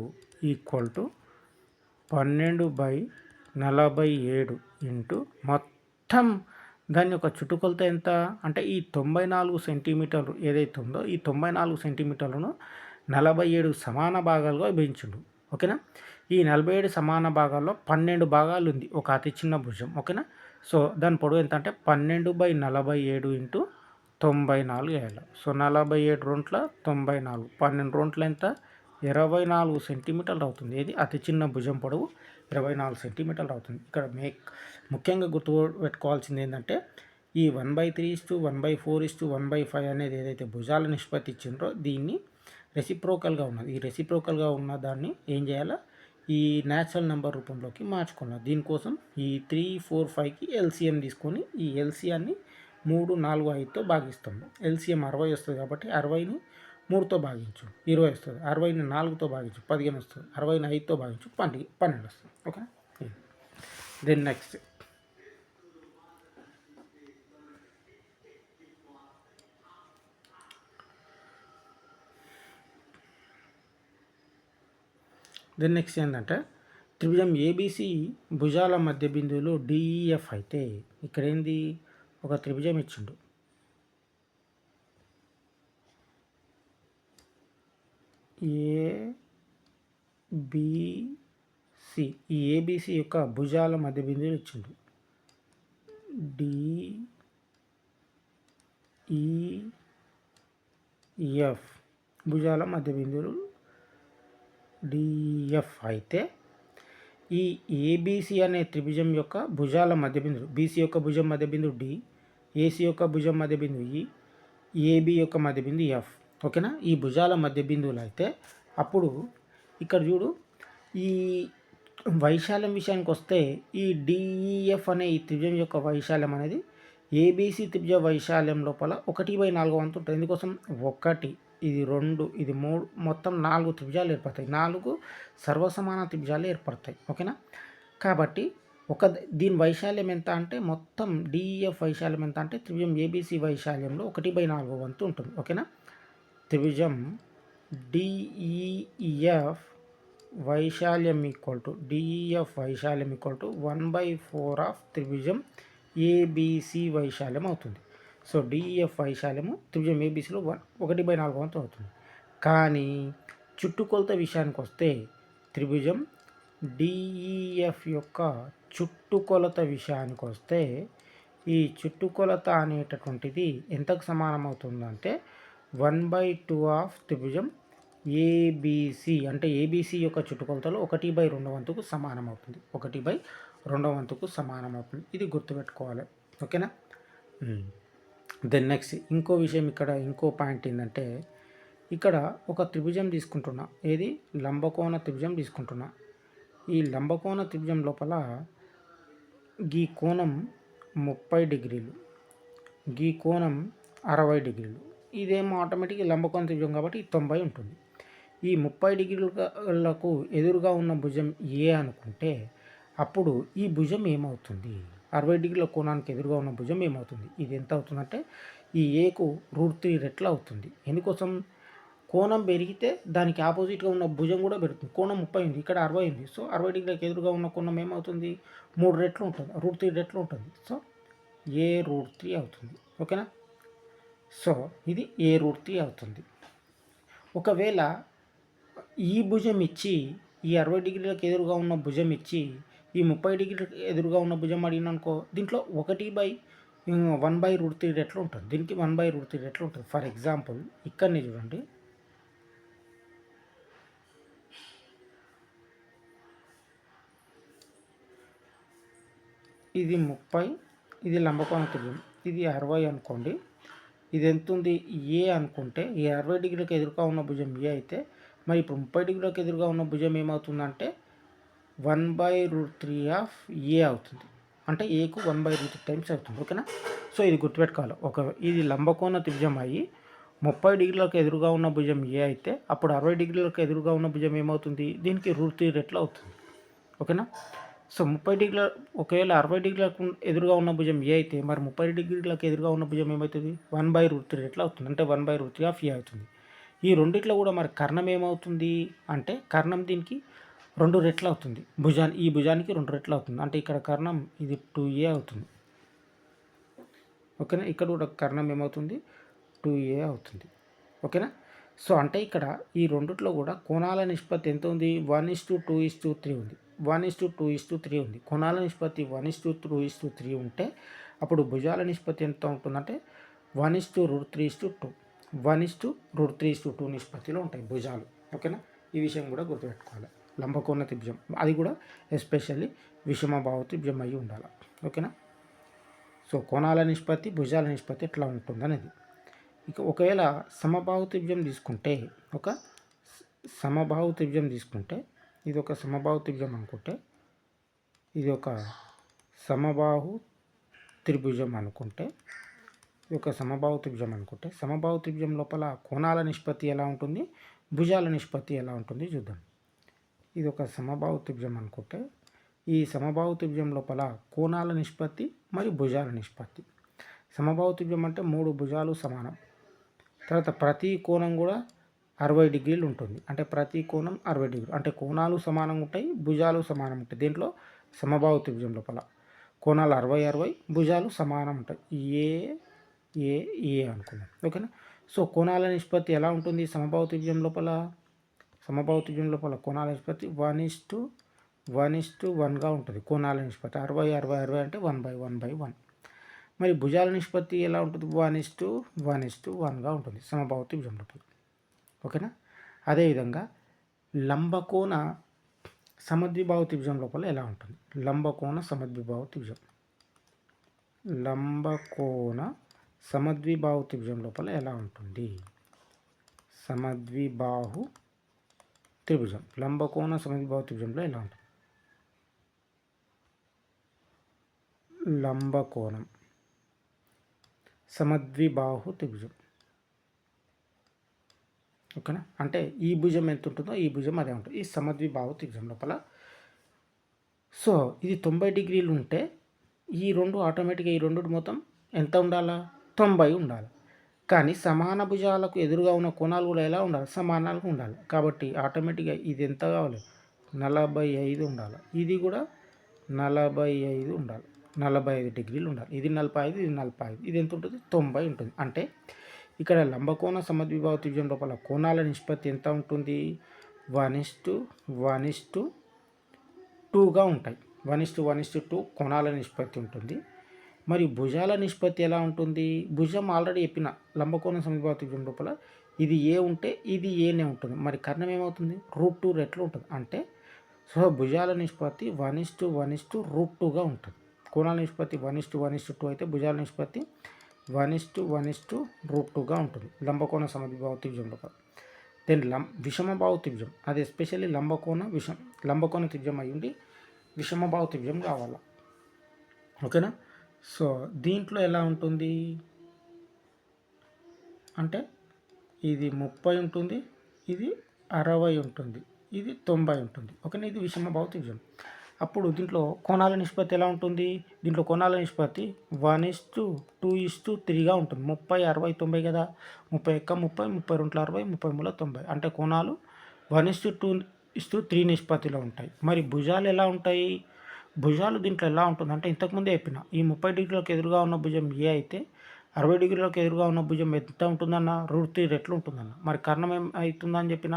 ఈక్వల్ టు 12/47 ఇంటూ మొత్తం దాని యొక్క చుట్టుకొలత ఎంత అంటే ఈ 94 సెంటీమీటర్లు ఏదైతే ఉందో ఈ 94 సెంటీమీటర్లను 47 సమాన భాగాలుగా విభజించుండు. ఓకేనా. ఈ 47 సమాన భాగాల్లో 12 భాగాలు ఉంది ఒక అతి చిన్న భుజం. ఓకేనా. సో దాని పొడవు ఎంత అంటే 12/47 ఇంటూ 94 వేయాలి. సో 47 రొంట్ల 94, 12 రొంట్ల ఎంత 24 సెంటీమీటర్లు అవుతుంది. ఇది అతి చిన్న భుజం పొడవు 24 సెంటీమీటర్లు అవుతుంది. ఇక్కడ ముఖ్యంగా గుర్తుపెట్టుకోవాల్సింది ఏంటంటే ఈ 1/3:1/4:1/5 అనేది ఏదైతే భుజాల నిష్పత్తి ఇచ్చిండ్రో దీన్ని రెసిప్రోకల్గా ఉన్నది. ఈ రెసిప్రోకల్గా ఉన్న దాన్ని ఏం చేయాలా ఈ న్యాచురల్ నెంబర్ రూపంలోకి మార్చుకున్నాం. దీనికోసం ఈ 3, 4, 5కి ఎల్సిఎం తీసుకొని ఈ ఎల్సిఎంని 3, 4, 5తో భాగిస్తాము. ఎల్సిఎం 60 వస్తుంది కాబట్టి 60ని 3తో భాగించు 20 వస్తుంది, 60ని 4తో భాగించు 15 వస్తుంది, 60ని 5తో భాగించు 12 వస్తుంది. ఓకే. దెన్ నెక్స్ట్ ఏంటంటే త్రిభుజం ఏబిసి భుజాల మధ్య బిందువులు డిఈఎఫ్ అయితే ఇక్కడ ఏంది ఒక త్రిభుజం ఇచ్చిండు. ఏబిసి ఈ ఏబిసి యొక్క భుజాల మధ్య బిందువులు ఇచ్చిండు. డిఈఎఫ్ భుజాల మధ్య బిందువులు డిఎఫ్ అయితే ఈ ఏబిసి అనే త్రిభుజం యొక్క భుజాల మధ్య బిందువు బీసీ యొక్క భుజం మధ్య బిందువు డి, ఏసీ యొక్క భుజం మధ్య బిందువు ఈ, ఏబి యొక్క మధ్య బిందువు ఎఫ్. ఓకేనా. ఈ భుజాల మధ్య బిందువులు అయితే అప్పుడు ఇక్కడ చూడు ఈ వైశాల్యం విషయానికి వస్తే ఈ డిఈఎఫ్ అనే ఈ త్రిభుజం యొక్క వైశాల్యం అనేది ఏబిసి త్రిభుజ వైశాల్యం లోపల 1/4 వంతు ఉంటుంది. ఎందుకోసం 1, ఇది 2, ఇది 3, మొత్తం 4 త్రిభుజాలు ఏర్పడతాయి. 4 సర్వసమాన త్రిభుజాలు ఏర్పడతాయి. ఓకేనా. కాబట్టి దీని వైశాల్యం ఎంత అంటే మొత్తం డిఈఎఫ్ వైశాల్యం ఎంత అంటే త్రిభుజం ఏబిసి వైశాల్యంలో 1/4 వంతు ఉంటుంది. ఓకేనా. త్రిభుజం డిఈఎఫ్ వైశాల్యం ఈక్వల్ టు 1/4 ఆఫ్ త్రిభుజం ఏబిసి వైశాల్యం అవుతుంది. సో డిఈఎఫ్ వైశాల్యము త్రిభుజం ఏబిసిలో 1/4 వంతు అవుతుంది. కానీ చుట్టుకొలత విషయానికి వస్తే త్రిభుజం డిఈఎఫ్ యొక్క చుట్టుకొలత విషయానికి వస్తే ఈ చుట్టుకొలత అనేటటువంటిది ఎంతకు సమానం అవుతుందంటే 1/2 ఆఫ్ త్రిభుజం ఏబిసి అంటే ఏబిసి యొక్క చుట్టుకొలతలో 1/2 వంతుకు సమానం అవుతుంది. 1/2 వంతుకు సమానం అవుతుంది. ఇది గుర్తుపెట్టుకోవాలి. ఓకేనా. దెన్ నెక్స్ట్ ఇంకో విషయం, ఇక్కడ ఇంకో పాయింట్ ఏంటంటే ఇక్కడ ఒక త్రిభుజం తీసుకుంటున్నా, ఏది లంబకోణ త్రిభుజం తీసుకుంటున్నా. ఈ లంబకోణ త్రిభుజం లోపల ఈ కోణం 30 డిగ్రీలు, ఈ కోణం 60 డిగ్రీలు. ఇదేమో ఆటోమేటిక్గా లంబకోణ త్రిభుజం కాబట్టి 90 ఉంటుంది. ఈ 30 డిగ్రీలకు ఎదురుగా ఉన్న భుజం ఏ అనుకుంటే అప్పుడు ఈ భుజం ఏమవుతుంది 60 డిగ్రీల కోణానికి ఎదురుగా ఉన్న భుజం ఏమవుతుంది, ఇది ఎంత అవుతుందంటే ఈ ఏకు √3 రెట్లు అవుతుంది. ఎందుకోసం కోణం పెరిగితే దానికి ఆపోజిట్గా ఉన్న భుజం కూడా పెరుగుతుంది. కోణం 30 ఉంది, ఇక్కడ 60 ఉంది. సో 60 డిగ్రీలకు ఎదురుగా ఉన్న కోణం ఏమవుతుంది 3 రెట్లు ఉంటుంది, √3 రెట్లు ఉంటుంది. సో ఏ √3 అవుతుంది. ఓకేనా. సో ఇది ఏ √3 అవుతుంది. ఒకవేళ ఈ భుజం ఇచ్చి ఈ 60 డిగ్రీలకు ఎదురుగా ఉన్న భుజం ఇచ్చి ఈ 30 డిగ్రీలకు ఎదురుగా ఉన్న భుజం అడిగిన అనుకో, దీంట్లో 1/1/√3 రెట్లు ఉంటుంది, దీనికి 1/√3 రెట్లు ఉంటుంది. ఫర్ ఎగ్జాంపుల్ ఇక్కడనే చూడండి, ఇది 30, ఇది లంబకోణ త్రిభుజం, ఇది 60 అనుకోండి. ఇది ఎంత ఉంది ఏ అనుకుంటే ఈ 60 డిగ్రీలకు ఎదురుగా ఉన్న భుజం ఏ అయితే మరి ఇప్పుడు 30 డిగ్రీలకు ఎదురుగా ఉన్న భుజం ఏమవుతుందంటే 1/√3 ఆఫ్ ఏ అవుతుంది. అంటే ఏకు 1/√3 టైమ్స్ అవుతుంది. ఓకేనా. సో ఇది గుర్తుపెట్టుకోవాలి. ఇది లంబకోణ త్రిభుజం అయ్యి 30 డిగ్రీలకు ఎదురుగా ఉన్న భుజం ఏ అయితే అప్పుడు 60 డిగ్రీలకు ఎదురుగా ఉన్న భుజం ఏమవుతుంది దీనికి √3 రెట్లు అవుతుంది. ఓకేనా. సో 30 డిగ్రీల ఒకవేళ 60 డిగ్రీలకు ఎదురుగా ఉన్న భుజం ఏ అయితే మరి 30 డిగ్రీలకు ఎదురుగా ఉన్న భుజం ఏమవుతుంది 1/√3 ఎట్లా అవుతుంది అంటే 1/√3 ఆఫ్ ఏ అవుతుంది. ఈ రెండిట్లో కూడా మరి కర్ణం ఏమవుతుంది అంటే కర్ణం దీనికి 2 రెట్లు అవుతుంది. ఈ భుజానికి 2 రెట్లు అవుతుంది. అంటే ఇక్కడ కర్ణం ఇది 2a అవుతుంది. ఓకేనా, ఇక్కడ కూడా కర్ణం ఏమవుతుంది 2a అవుతుంది. ఓకేనా. సో అంటే ఇక్కడ ఈ రెండిట్లో కూడా కోణాల నిష్పత్తి ఎంత ఉంది 1:2:3 ఉంది. 1:2:3 ఉంది. కోణాల నిష్పత్తి 1:2:3 ఉంటే అప్పుడు భుజాల నిష్పత్తి ఎంత ఉంటుందంటే 1:√3:2 1:√3:2 నిష్పత్తిలో ఉంటాయి భుజాలు. ఓకేనా, ఈ విషయం కూడా గుర్తుపెట్టుకోవాలి. లంబకోణ త్రిభుజం అది కూడా ఎస్పెషల్లీ విషమబాహు త్రిభుజం అయి ఉండాలి. ఓకేనా. సో కోణాల నిష్పత్తి భుజాల నిష్పత్తి ఎట్లా ఉంటుంది అనేది. ఇక ఒకవేళ సమబాహు త్రిభుజం తీసుకుంటే ఇది ఒక సమబాహు త్రిభుజం అనుకుంటే ఇది ఒక సమబాహు త్రిభుజం అనుకుంటే సమబాహు త్రిభుజం లోపల కోణాల నిష్పత్తి ఎలా ఉంటుంది భుజాల నిష్పత్తి ఎలా ఉంటుంది చూద్దాం. ఇది ఒక సమబాహు త్రిభుజం అనుకుంటే ఈ సమబాహు త్రిభుజం లోపల కోణాల నిష్పత్తి మరియు భుజాల నిష్పత్తి. సమబాహు త్రిభుజం అంటే 3 భుజాలు సమానం, తర్వాత ప్రతి కోణం కూడా 60 డిగ్రీలు ఉంటుంది. అంటే ప్రతి కోణం 60 డిగ్రీలు అంటే కోణాలు సమానంగా ఉంటాయి, భుజాలు సమానం ఉంటాయి. దీంట్లో సమబాహు త్రిభుజం లోపల కోణాలు 60 భుజాలు సమానం ఉంటాయి. ఏ అనుకున్నాం. ఓకేనా. సో కోణాల నిష్పత్తి ఎలా ఉంటుంది సమబాహు త్రిభుజం లోపల కోణాల నిష్పత్తి 1:1:1గా ఉంటుంది. కోణాల నిష్పత్తి 60 అంటే 1/1/1. మరి భుజాల నిష్పత్తి ఎలా ఉంటుంది 1:1:1గా ఉంటుంది సమబాహు త్రిభుజం లోపల. ఓకేనా. అదేవిధంగా లంబకోణ సమద్విబాహు త్రిభుజం లోపల ఎలా ఉంటుంది లంబకోణ సమద్విబాహు త్రిభుజం లోపల ఎలా ఉంటుంది సమద్విబాహు త్రిభుజం లంబకోణ సమద్విబాహు త్రిభుజంలో ఎలా ఉంటుంది లంబకోణం సమద్విబాహు త్రిభుజం. ఓకేనా, అంటే ఈ భుజం ఎంత ఉంటుందో ఈ భుజం అదే ఉంటుంది ఈ సమద్విబాహు త్రిభుజం లోపల. సో ఇది 90 డిగ్రీలు ఉంటే ఈ రెండు ఆటోమేటిక్గా ఈ రెండు మొత్తం ఎంత ఉండాలా 90 ఉండాలి. కానీ సమాన భుజాలకు ఎదురుగా ఉన్న కోణాలు కూడా ఎలా ఉండాలి సమానాలుగా ఉండాలి. కాబట్టి ఆటోమేటిక్గా ఇది ఎంత కావాలి 45 ఉండాలి, ఇది కూడా 45 ఉండాలి, 45 డిగ్రీలు ఉండాలి. ఇది 45 ఇది 45 ఇది ఎంత ఉంటుంది 90 ఉంటుంది. అంటే ఇక్కడ లంబకోణ సమద్విబాహు త్రిభుజం లోపల కోణాల నిష్పత్తి ఎంత ఉంటుంది 1:1:2గా ఉంటాయి. 1:1:2 కోణాల నిష్పత్తి ఉంటుంది. మరి భుజాల నిష్పత్తి ఎలా ఉంటుంది భుజం ఆల్రెడీ చెప్పిన లంబకోణ సమద్విబాహు త్రిభుజం లోపల ఇది ఏ ఉంటే ఇది ఏనే ఉంటుంది. మరి కర్ణం ఏమవుతుంది √2 రెట్లు ఉంటుంది. అంటే సో భుజాల నిష్పత్తి 1:1:2గా ఉంటుంది. కోణాల నిష్పత్తి 1:1:2 అయితే భుజాల నిష్పత్తి 1:1:2గా ఉంటుంది లంబకోణ సమద్విబాహు త్రిభుజం లోపల. దెన్ విషమబాహు త్రిభుజం అది ఎస్పెషల్లీ లంబకోణ త్రిభుజం అయి ఉండి విషమబాహు త్రిభుజం కావాలి. ఓకేనా. సో దీంట్లో ఎలా ఉంటుంది అంటే ఇది 30 ఉంటుంది, ఇది 60 ఉంటుంది, ఇది 90 ఉంటుంది. ఓకేనా, ఇది విషమబాహు త్రిభుజం. అప్పుడు దీంట్లో కోణాల నిష్పత్తి ఎలా ఉంటుంది దీంట్లో కోణాల నిష్పత్తి 1:2:3గా ఉంటుంది. 30 60 90 కదా 30 30 30 60 30 90 అంటే కోణాలు 1:2:3 నిష్పత్తిలో ఉంటాయి. మరి భుజాలు ఎలా ఉంటాయి భుజాలు దీంట్లో ఎలా ఉంటుంది అంటే ఇంతకుముందే చెప్పిన ఈ 30 డిగ్రీలకు ఎదురుగా ఉన్న భుజం ఏ అయితే 60 డిగ్రీలకు ఎదురుగా ఉన్న భుజం ఎంత ఉంటుందన్న √3 రెట్లు ఉంటుందన్న. మరి కర్ణం ఏమవుతుందని చెప్పిన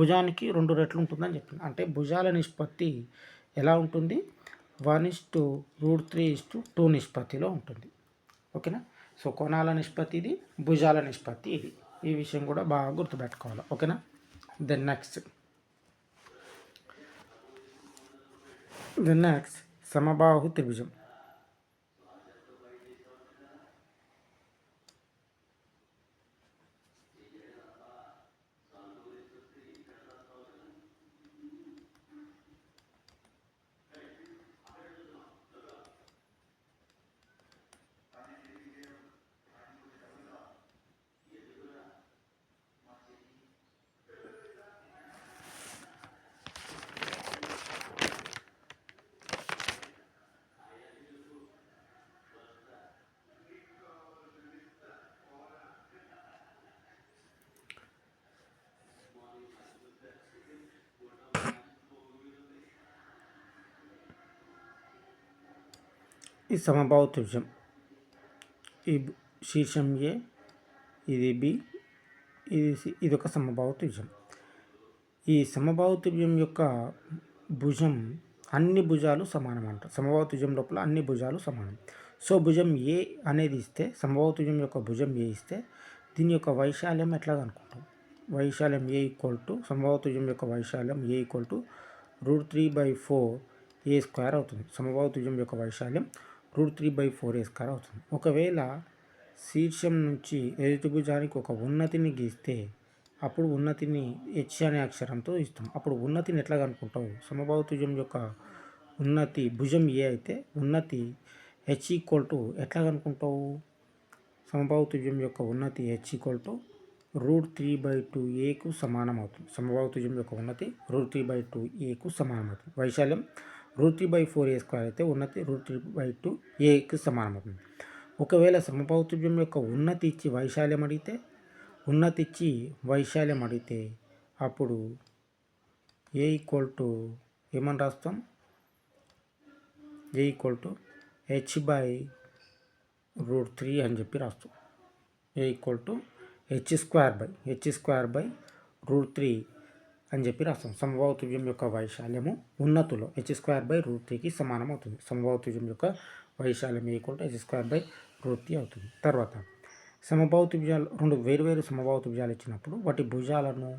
భుజానికి 2 రెట్లు ఉంటుందని చెప్పిన. అంటే భుజాల నిష్పత్తి ఎలా ఉంటుంది 1:√3:2 నిష్పత్తిలో ఉంటుంది. ఓకేనా. సో కోణాల నిష్పత్తి ఇది భుజాల నిష్పత్తి ఇది. ఈ విషయం కూడా బాగా గుర్తుపెట్టుకోవాలి. ఓకేనా. దెన్ నెక్స్ట్ సమబాహు త్రిభుజం. ఈ సమబాహు త్రిభుజం, ఈ శీర్షం ఏ, ఇది బి, ఇది సి, ఇది ఒక సమబాహు త్రిభుజం. ఈ సమబాహు త్రిభుజం యొక్క భుజం అన్ని భుజాలు సమానం అంటారు. సమబాహు త్రిభుజం లోపల అన్ని భుజాలు సమానం. సో భుజం ఏ అనేది ఇస్తే, సమబాహు త్రిభుజం యొక్క భుజం ఏ ఇస్తే దీని యొక్క వైశాల్యం ఎట్లా అనుకుంటాం? వైశాల్యం ఏ ఈక్వల్ టు, సమబాహు త్రిభుజం యొక్క వైశాల్యం ఏ ఈక్వల్ టు √3/4a² అవుతుంది. సమబాహు త్రిభుజం యొక్క వైశాల్యం √3/4a² అవుతుంది. ఒకవేళ శీర్షం నుంచి ఎదుటి భుజానికి ఒక ఉన్నతిని గీస్తే అప్పుడు ఉన్నతిని హెచ్ అనే అక్షరంతో ఇస్తాం. అప్పుడు ఉన్నతిని ఎట్లా కనుక్కుంటావు? సమబాహు త్రిభుజం యొక్క ఉన్నతి భుజం ఏ అయితే ఉన్నతి హెచ్ ఈక్వల్ టు ఎట్లా కనుక్కుంటావు? సమబాహు త్రిభుజం యొక్క ఉన్నతి హెచ్ ఈక్వల్ టు √3/2aకు సమానం అవుతుంది. సమబాహు త్రిభుజం యొక్క ఉన్నతి √3/2aకు సమానం అవుతుంది. వైశాల్యం √3/4a² అయితే ఉన్నతి √3/2aకు సమానం అవుతుంది. ఒకవేళ సమబాహు త్రిభుజం యొక్క ఉన్నతి ఇచ్చి వైశాల్యం అడిగితే, ఉన్నతి ఇచ్చి వైశాల్యం అడిగితే అప్పుడు ఏ ఈక్వల్ టు ఏమని రాస్తాం? ఏ ఈక్వల్ టు h/√3 అని చెప్పి రాస్తాం. ఏ ఈక్వల్ టు h² అని చెప్పి రాస్తాం. సమబాహు త్రిభుజం యొక్క వైశాల్యము ఉన్నతిలో h²√3కి సమానం అవుతుంది. సమబాహు త్రిభుజం యొక్క వైశాల్యం ఈక్వల్ టు h²√3 అవుతుంది. తర్వాత సమబాహు త్రిభుజాలు, రెండు వేరువేరు సమబాహు త్రిభుజాలు ఇచ్చినప్పుడు వాటి భుజాలను,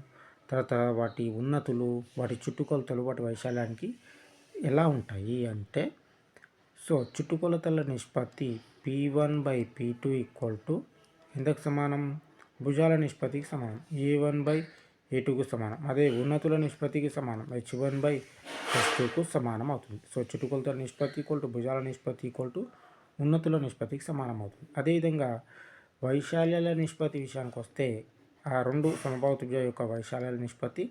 తర్వాత వాటి ఉన్నతులు, వాటి చుట్టుకొలతలు, వాటి వైశాల్యానికి ఎలా ఉంటాయి అంటే, సో చుట్టుకొలతల నిష్పత్తి P1/P2 ఈక్వల్ టు ఎందుకు సమానం? భుజాల నిష్పత్తికి సమానం. A1/A2కు సమానం. అదే ఉన్నతుల నిష్పత్తికి సమానం. H1/H2కు సమానం అవుతుంది. సో చుట్టుకొలతల నిష్పత్తి ఈక్వల్ టు భుజాల నిష్పత్తి ఈక్వల్ టు ఉన్నతుల నిష్పత్తికి సమానం అవుతుంది. అదేవిధంగా వైశాల్యాల నిష్పత్తి విషయానికి వస్తే, ఆ రెండు సమబాహు త్రిభుజాల యొక్క వైశాల్యాల నిష్పత్తి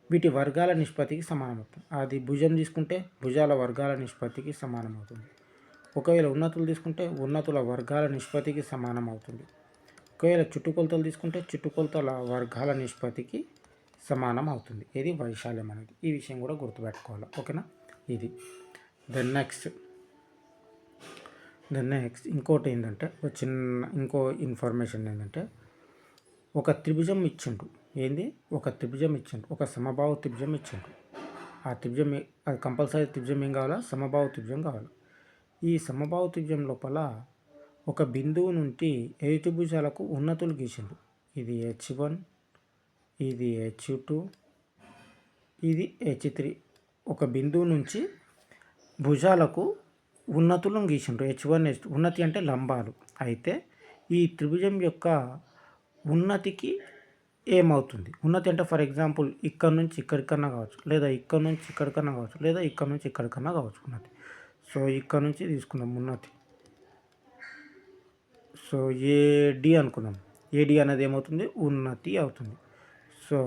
వీటి వర్గాల నిష్పత్తికి సమానం అవుతుంది. అది భుజం తీసుకుంటే భుజాల వర్గాల నిష్పత్తికి సమానం అవుతుంది. ఒకవేళ ఉన్నతులు తీసుకుంటే ఉన్నతుల వర్గాల నిష్పత్తికి సమానం అవుతుంది. ఒకవేళ చుట్టుకొలతలు తీసుకుంటే చుట్టుకొలతల వర్గాల నిష్పత్తికి సమానం అవుతుంది. ఇది వైశాల్యం అనేది. ఈ విషయం కూడా గుర్తుపెట్టుకోవాలి. ఓకేనా? ఇది దెన్ నెక్స్ట్ ఇంకోటి ఏంటంటే, ఇంకో ఇన్ఫర్మేషన్ ఏంటంటే, ఒక త్రిభుజం ఇచ్చిండు. ఏంది? ఒక త్రిభుజం ఇచ్చిండు, ఒక సమబాహు త్రిభుజం ఇచ్చిండు. ఆ త్రిభుజం అది కంపల్సరీ త్రిభుజం ఏం కావాలా? సమబాహు త్రిభుజం కావాలి. ఈ సమబాహు త్రిభుజం లోపల ఒక బిందువు నుండి ఎదుటి భుజాలకు ఉన్నతులు గీసిండు. ఇది H1, ఇది H2, ఇది H3. ఒక బిందువు నుంచి భుజాలకు ఉన్నతులను గీసిండ్రు. H1, H2. ఉన్నతి అంటే లంబాలు. అయితే ఈ త్రిభుజం యొక్క ఉన్నతికి ఏమవుతుంది? ఉన్నతి అంటే ఫర్ ఎగ్జాంపుల్ ఇక్కడ నుంచి ఇక్కడికన్నా కావచ్చు, లేదా ఇక్కడ నుంచి ఇక్కడికన్నా కావచ్చు, లేదా ఇక్కడ నుంచి ఇక్కడికన్నా కావచ్చు ఉన్నతి. సో ఇక్కడ నుంచి తీసుకుందాం ఉన్నతి. సో ఏడి అనుకుందాం. ఏడి అనేది ఏమవుతుంది? ఉన్నతి అవుతుంది. సో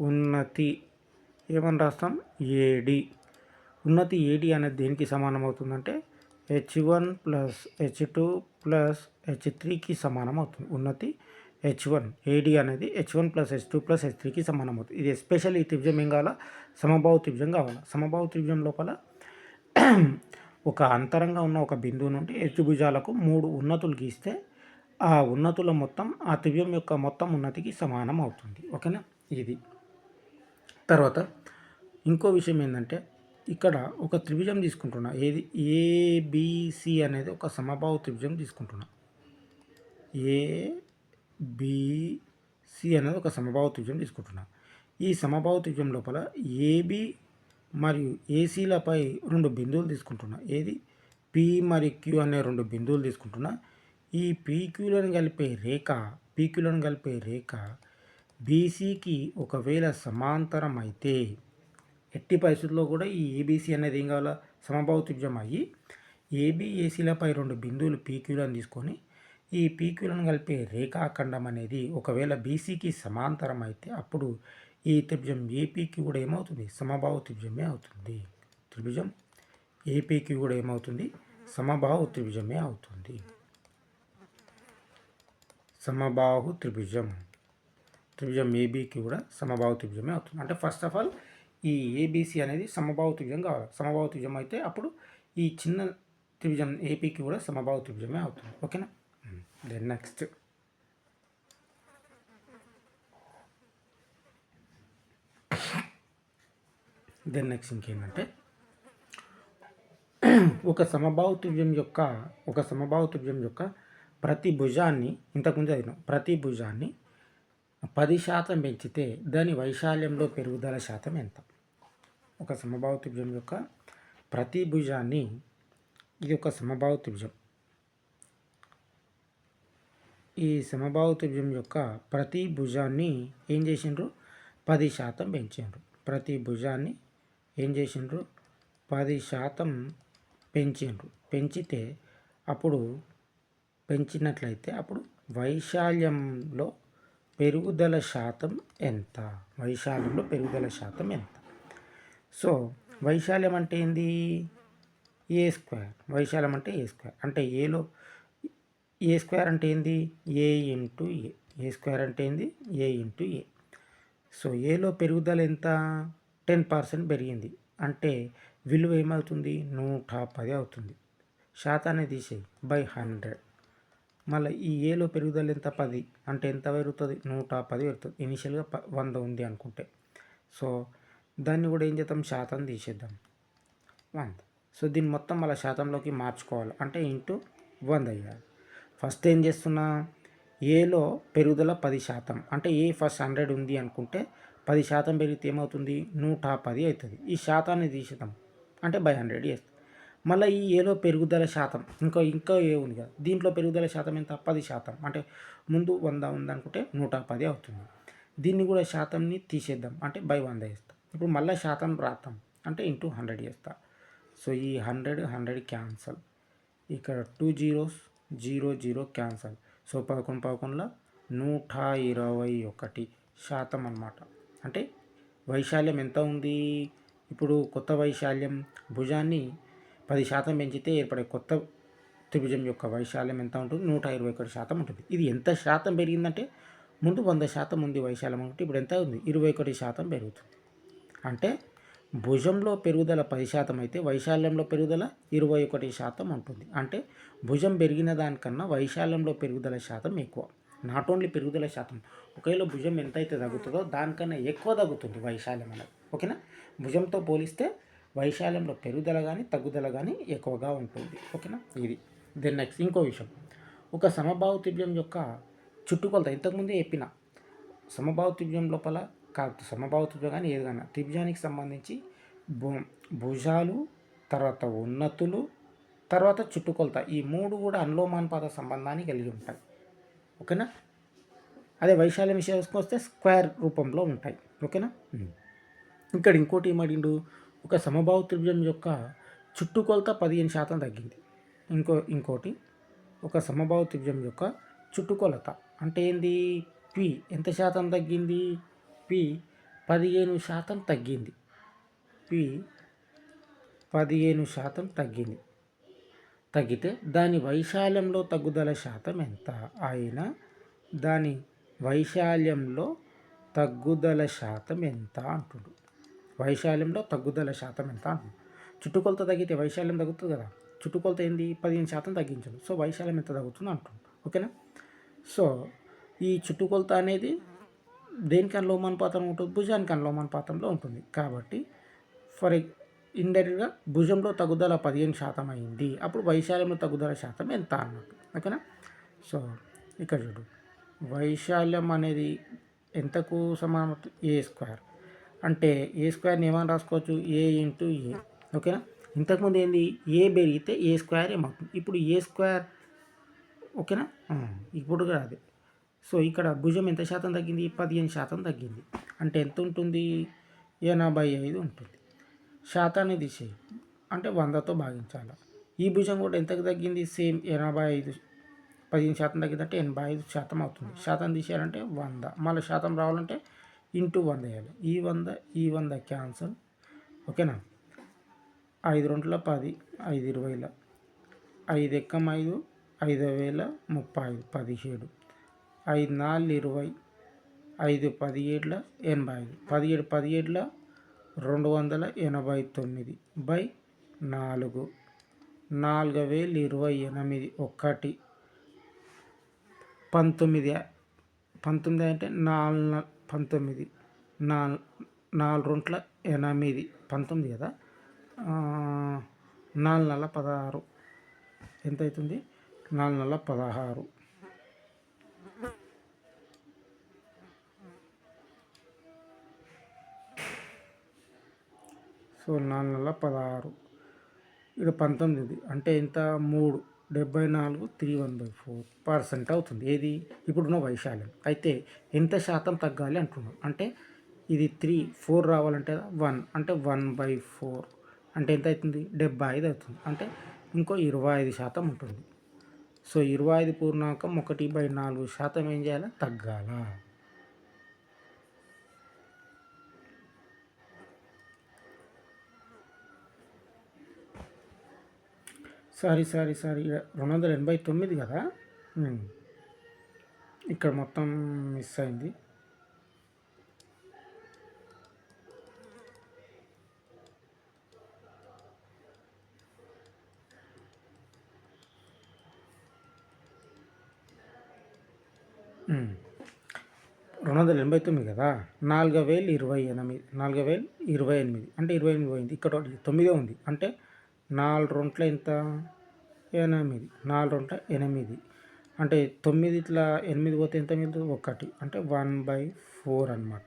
ఉన్నతి ఏమని రాస్తాం? ఏడి. ఉన్నతి ఏడి అనేది దేనికి సమానం అవుతుందంటే H1 + H2 + H3కి సమానం అవుతుంది. ఉన్నతి H1 ఏడి అనేది H1 + H2 + H3కి సమానం అవుతుంది. ఇది ఎస్పెషల్లీ ఈ త్రిభుజం ఏం కావాలా? సమబాహు త్రిభుజం కావాలా. సమబాహు త్రిభుజం లోపల ఒక అంతరంగా ఉన్న ఒక బిందువు నుండి ఎత్తు భుజాలకు 3 ఉన్నతులు గీస్తే ఆ ఉన్నతుల మొత్తం ఆ త్రిభుజం యొక్క మొత్తం ఉన్నతికి సమానం అవుతుంది. ఓకేనా? ఇది. తర్వాత ఇంకో విషయం ఏంటంటే, ఇక్కడ ఒక త్రిభుజం తీసుకుంటున్నా. ఏది? ఏబిసి అనేది ఒక సమబాహు త్రిభుజం తీసుకుంటున్నా. ఏబిసి అనేది ఒక సమబాహు త్రిభుజం తీసుకుంటున్నా. ఈ సమబాహు త్రిభుజం లోపల ఏబి మరియు ఏసీలపై 2 బిందువులు తీసుకుంటున్నా. ఏది? పి మరియు క్యూ అనే 2 బిందువులు తీసుకుంటున్నా. ఈ పీక్యూలను కలిపే రేఖ బీసీకి ఒకవేళ సమాంతరం అయితే, ఎట్టి పరిస్థితుల్లో కూడా ఈ ఏబీసీ అనేది ఏం కావాలా? సమబాహు త్రిభుజం అయ్యి ఏబిఏసీలపై 2 బిందువులు పీక్యూలను తీసుకొని ఈ పీక్యూలను కలిపే రేఖాఖండం అనేది ఒకవేళ బీసీకి సమాంతరం అయితే అప్పుడు ఈ త్రిభుజం ఏపీకి కూడా ఏమవుతుంది? సమబాహు త్రిభుజమే అవుతుంది. త్రిభుజం ఏపీకి కూడా ఏమవుతుంది? సమబాహు త్రిభుజమే అవుతుంది. సమబాహు త్రిభుజం. త్రిభుజం ఏబీకి కూడా సమబాహు త్రిభుజమే అవుతుంది. అంటే ఫస్ట్ ఆఫ్ ఆల్ ఈ ఏబీసీ అనేది సమబాహు త్రిభుజం కావాలి. సమబాహు త్రిభుజం అయితే అప్పుడు ఈ చిన్న త్రిభుజం ఏపీకి కూడా సమబాహు త్రిభుజమే అవుతుంది. ఓకేనా. దెన్ నెక్స్ట్ ఇంకేంటంటే ఒక సమబాహు త్రిభుజం యొక్క ప్రతి భుజాన్ని ఇంతకుముందు చదివినాం. ప్రతి భుజాన్ని 10% పెంచితే దాని వైశాల్యంలో పెరుగుదల శాతం ఎంత? ఒక సమబాహు త్రిభుజం యొక్క ప్రతి భుజాన్ని, ఇది ఒక సమబాహు త్రిభుజం, ఈ సమబాహు త్రిభుజం యొక్క ప్రతి భుజాన్ని ఏం చేసిండ్రు? 10% పెంచిండ్రు. ప్రతి భుజాన్ని ఏం చేసిండ్రు? 10% పెంచిండ్రు. పెంచితే అప్పుడు పెంచినట్లయితే అప్పుడు వైశాల్యంలో పెరుగుదల శాతం ఎంత? వైశాల్యంలో పెరుగుదల శాతం ఎంత? సో వైశాల్యం అంటే ఏంది? ఏ స్క్వేర్. వైశాల్యం అంటే ఏ స్క్వేర్. అంటే ఏలో ఏ స్క్వేర్ అంటే ఏంది? ఏ ఇంటూ ఏ. ఏ స్క్వేర్ అంటే ఏంది? ఏ ఇంటూ ఏ. సో ఏలో పెరుగుదల ఎంత? 10% పెరిగింది అంటే విలువ ఏమవుతుంది? 110 అవుతుంది. శాతాన్ని తీసేయి బై 100. మళ్ళీ ఈ ఏలో పెరుగుదల ఎంత? 10 అంటే ఎంత పెరుగుతుంది? 110 పెరుగుతుంది. ఇనిషియల్గా 100 ఉంది అనుకుంటే. సో దాన్ని కూడా ఏం చేద్దాం? శాతం తీసేద్దాం 100. సో దీన్ని మొత్తం మళ్ళీ శాతంలోకి మార్చుకోవాలి అంటే ఇంటూ 100 అయ్యాలి. ఫస్ట్ ఏం చేస్తున్నా? ఏలో పెరుగుదల 10% అంటే ఏ ఫస్ట్ 100 ఉంది అనుకుంటే 10% పెరిగితే ఏమవుతుంది? 110 అవుతుంది. ఈ శాతాన్ని తీసేద్దాం అంటే బై 100 చేస్తాం. మళ్ళీ ఈ ఏలో పెరుగుదల శాతం ఇంకా ఏ ఉంది కదా, దీంట్లో పెరుగుదల శాతం ఎంత? 10%. అంటే ముందు 100 ఉందనుకుంటే 110 అవుతుంది. దీన్ని కూడా శాతంని తీసేద్దాం అంటే బై 100 చేస్తాం. ఇప్పుడు మళ్ళీ శాతం రాస్తాం అంటే ఇంటూ 100 చేస్తా. సో ఈ 100 క్యాన్సల్. ఇక్కడ 2 zeros 0 క్యాన్సల్. సో 11 121 శాతం అన్నమాట. అంటే వైశాల్యం ఎంత ఉంది? ఇప్పుడు కొత్త వైశాల్యం భుజాన్ని 10% పెంచితే ఏర్పడే కొత్త త్రిభుజం యొక్క వైశాల్యం ఎంత ఉంటుంది? 121% ఉంటుంది. ఇది ఎంత శాతం పెరిగిందంటే ముందు 100% ఉంది వైశాల్యం అంటే ఇప్పుడు ఎంత ఉంది? 21% పెరుగుతుంది. అంటే భుజంలో పెరుగుదల 10% అయితే వైశాల్యంలో పెరుగుదల 21% ఉంటుంది. అంటే భుజం పెరిగిన దానికన్నా వైశాల్యంలో పెరుగుదల శాతం ఎక్కువ. నాట్ ఓన్లీ పెరుగుదల శాతం, ఒకవేళ భుజం ఎంతైతే తగ్గుతుందో దానికన్నా ఎక్కువ తగ్గుతుంది వైశాల్యం అనేది. ఓకేనా. భుజంతో పోలిస్తే వైశాల్యంలో పెరుగుదల కానీ తగ్గుదల కానీ ఎక్కువగా ఉంటుంది. ఓకేనా. ఇది దెన్ నెక్స్ట్ ఇంకో విషయం, ఒక సమబాహు త్రిభుజం యొక్క చుట్టుకొలత ఇంతకుముందే చెప్పిన. సమబాహు త్రిభుజం లోపల సమబాహు త్రిభుజం కానీ ఏది కానీ త్రిభుజానికి సంబంధించి భుజాలు, తర్వాత ఉన్నతులు, తర్వాత చుట్టుకొలత, ఈ 3 కూడా అనులోమానుపాత సంబంధాన్ని కలిగి ఉంటాయి. ఓకేనా. అదే వైశాల్యం విషయానికి వస్తే స్క్వేర్ రూపంలో ఉంటాయి. ఓకేనా. ఇక్కడ ఇంకోటి ఏమడిండు? ఒక సమబాహు త్రిభుజం యొక్క చుట్టుకొలత 15% తగ్గింది. ఇంకోటి ఒక సమబాహు త్రిభుజం యొక్క చుట్టుకొలత అంటే ఏంది? పి ఎంత శాతం తగ్గింది? పి 15% తగ్గింది. పి 15% తగ్గింది. తగ్గితే దాని వైశాల్యంలో తగ్గుదల శాతం ఎంత? అయినా దాని వైశాల్యంలో తగ్గుదల శాతం ఎంత అంటుడు. వైశాల్యంలో తగ్గుదల శాతం ఎంత అంటుడు. చుట్టుకొలత తగ్గితే వైశాల్యం తగ్గుతుంది కదా. చుట్టుకొలత ఏంది? 15% తగ్గించదు. సో వైశాల్యం ఎంత తగ్గుతుంది అంటుంది. ఓకేనా. సో ఈ చుట్టుకొలత అనేది దేనికి అనులోమానుపాతం ఉంటుంది? భుజానికి అనులోమానుపాతంలో ఉంటుంది. కాబట్టి ఇండైరెక్ట్గా భుజంలో తగ్గుదల 15% అయింది. అప్పుడు వైశాల్యంలో తగ్గుదల శాతం ఎంత అన్నట్టు. ఓకేనా. సో ఇక్కడ చూడు, వైశాల్యం అనేది ఎంతకు సమానం? ఏ స్క్వేర్. అంటే ఏ స్క్వేర్ని ఏమని రాసుకోవచ్చు? ఏ ఇంటూ ఏ. ఓకేనా. ఇంతకుముందు ఏంది? ఏ పెరిగితే ఏ స్క్వేర్ ఏమవుతుంది? ఇప్పుడు ఏ స్క్వేర్. ఓకేనా. ఇప్పుడు కూడా అదే. సో ఇక్కడ భుజం ఎంత శాతం తగ్గింది? 15% తగ్గింది. అంటే ఎంత ఉంటుంది? 85 ఉంటుంది. శాతాన్ని తీసేయి అంటే 100తో భాగించాలి. ఈ భుజం కూడా ఎంతకు తగ్గింది? సేమ్ 85. 15% తగ్గిందంటే 85% అవుతుంది. శాతం తీసేయాలంటే 100. మళ్ళీ శాతం రావాలంటే ఇంటూ 100 వేయాలి. ఈ 100 క్యాన్సల్. ఓకేనా. 5 2 10, 5 20, 5 ఎక్కం 5, 5,000 35, 17. 5 4 20, 5 17 85, 17 17 289 బై 4, 4028 1 19, 19 అంటే 4 19, 4 4 8 19 కదా, 4 16 ఎంత అవుతుంది? 4 16. సో 4 16 ఇక్కడ 19 అంటే ఎంత? 3 74 3/1/4% అవుతుంది. ఏది ఇప్పుడున్న వైశాల్యం. అయితే ఎంత శాతం తగ్గాలి అంటున్నాం. అంటే ఇది 3 4 రావాలంటే 1 అంటే 1/4 అంటే ఎంత అవుతుంది? 75 అవుతుంది. అంటే ఇంకో 25% ఉంటుంది. సో 25 పూర్ణాంకం 1/4% ఏం చేయాలి? తగ్గాల. సారీ 289 కదా, ఇక్కడ మొత్తం మిస్ అయింది. రెండు వందల 89 కదా, 4028 4028 అంటే 28 పోయింది. ఇక్కడ 9 ఉంది అంటే 4 ఎంత? 8, 4 8 అంటే 9 ఇట్లా 8 పోతే ఎంత మిగులుతుంది? 1 అంటే 1/4 అనమాట.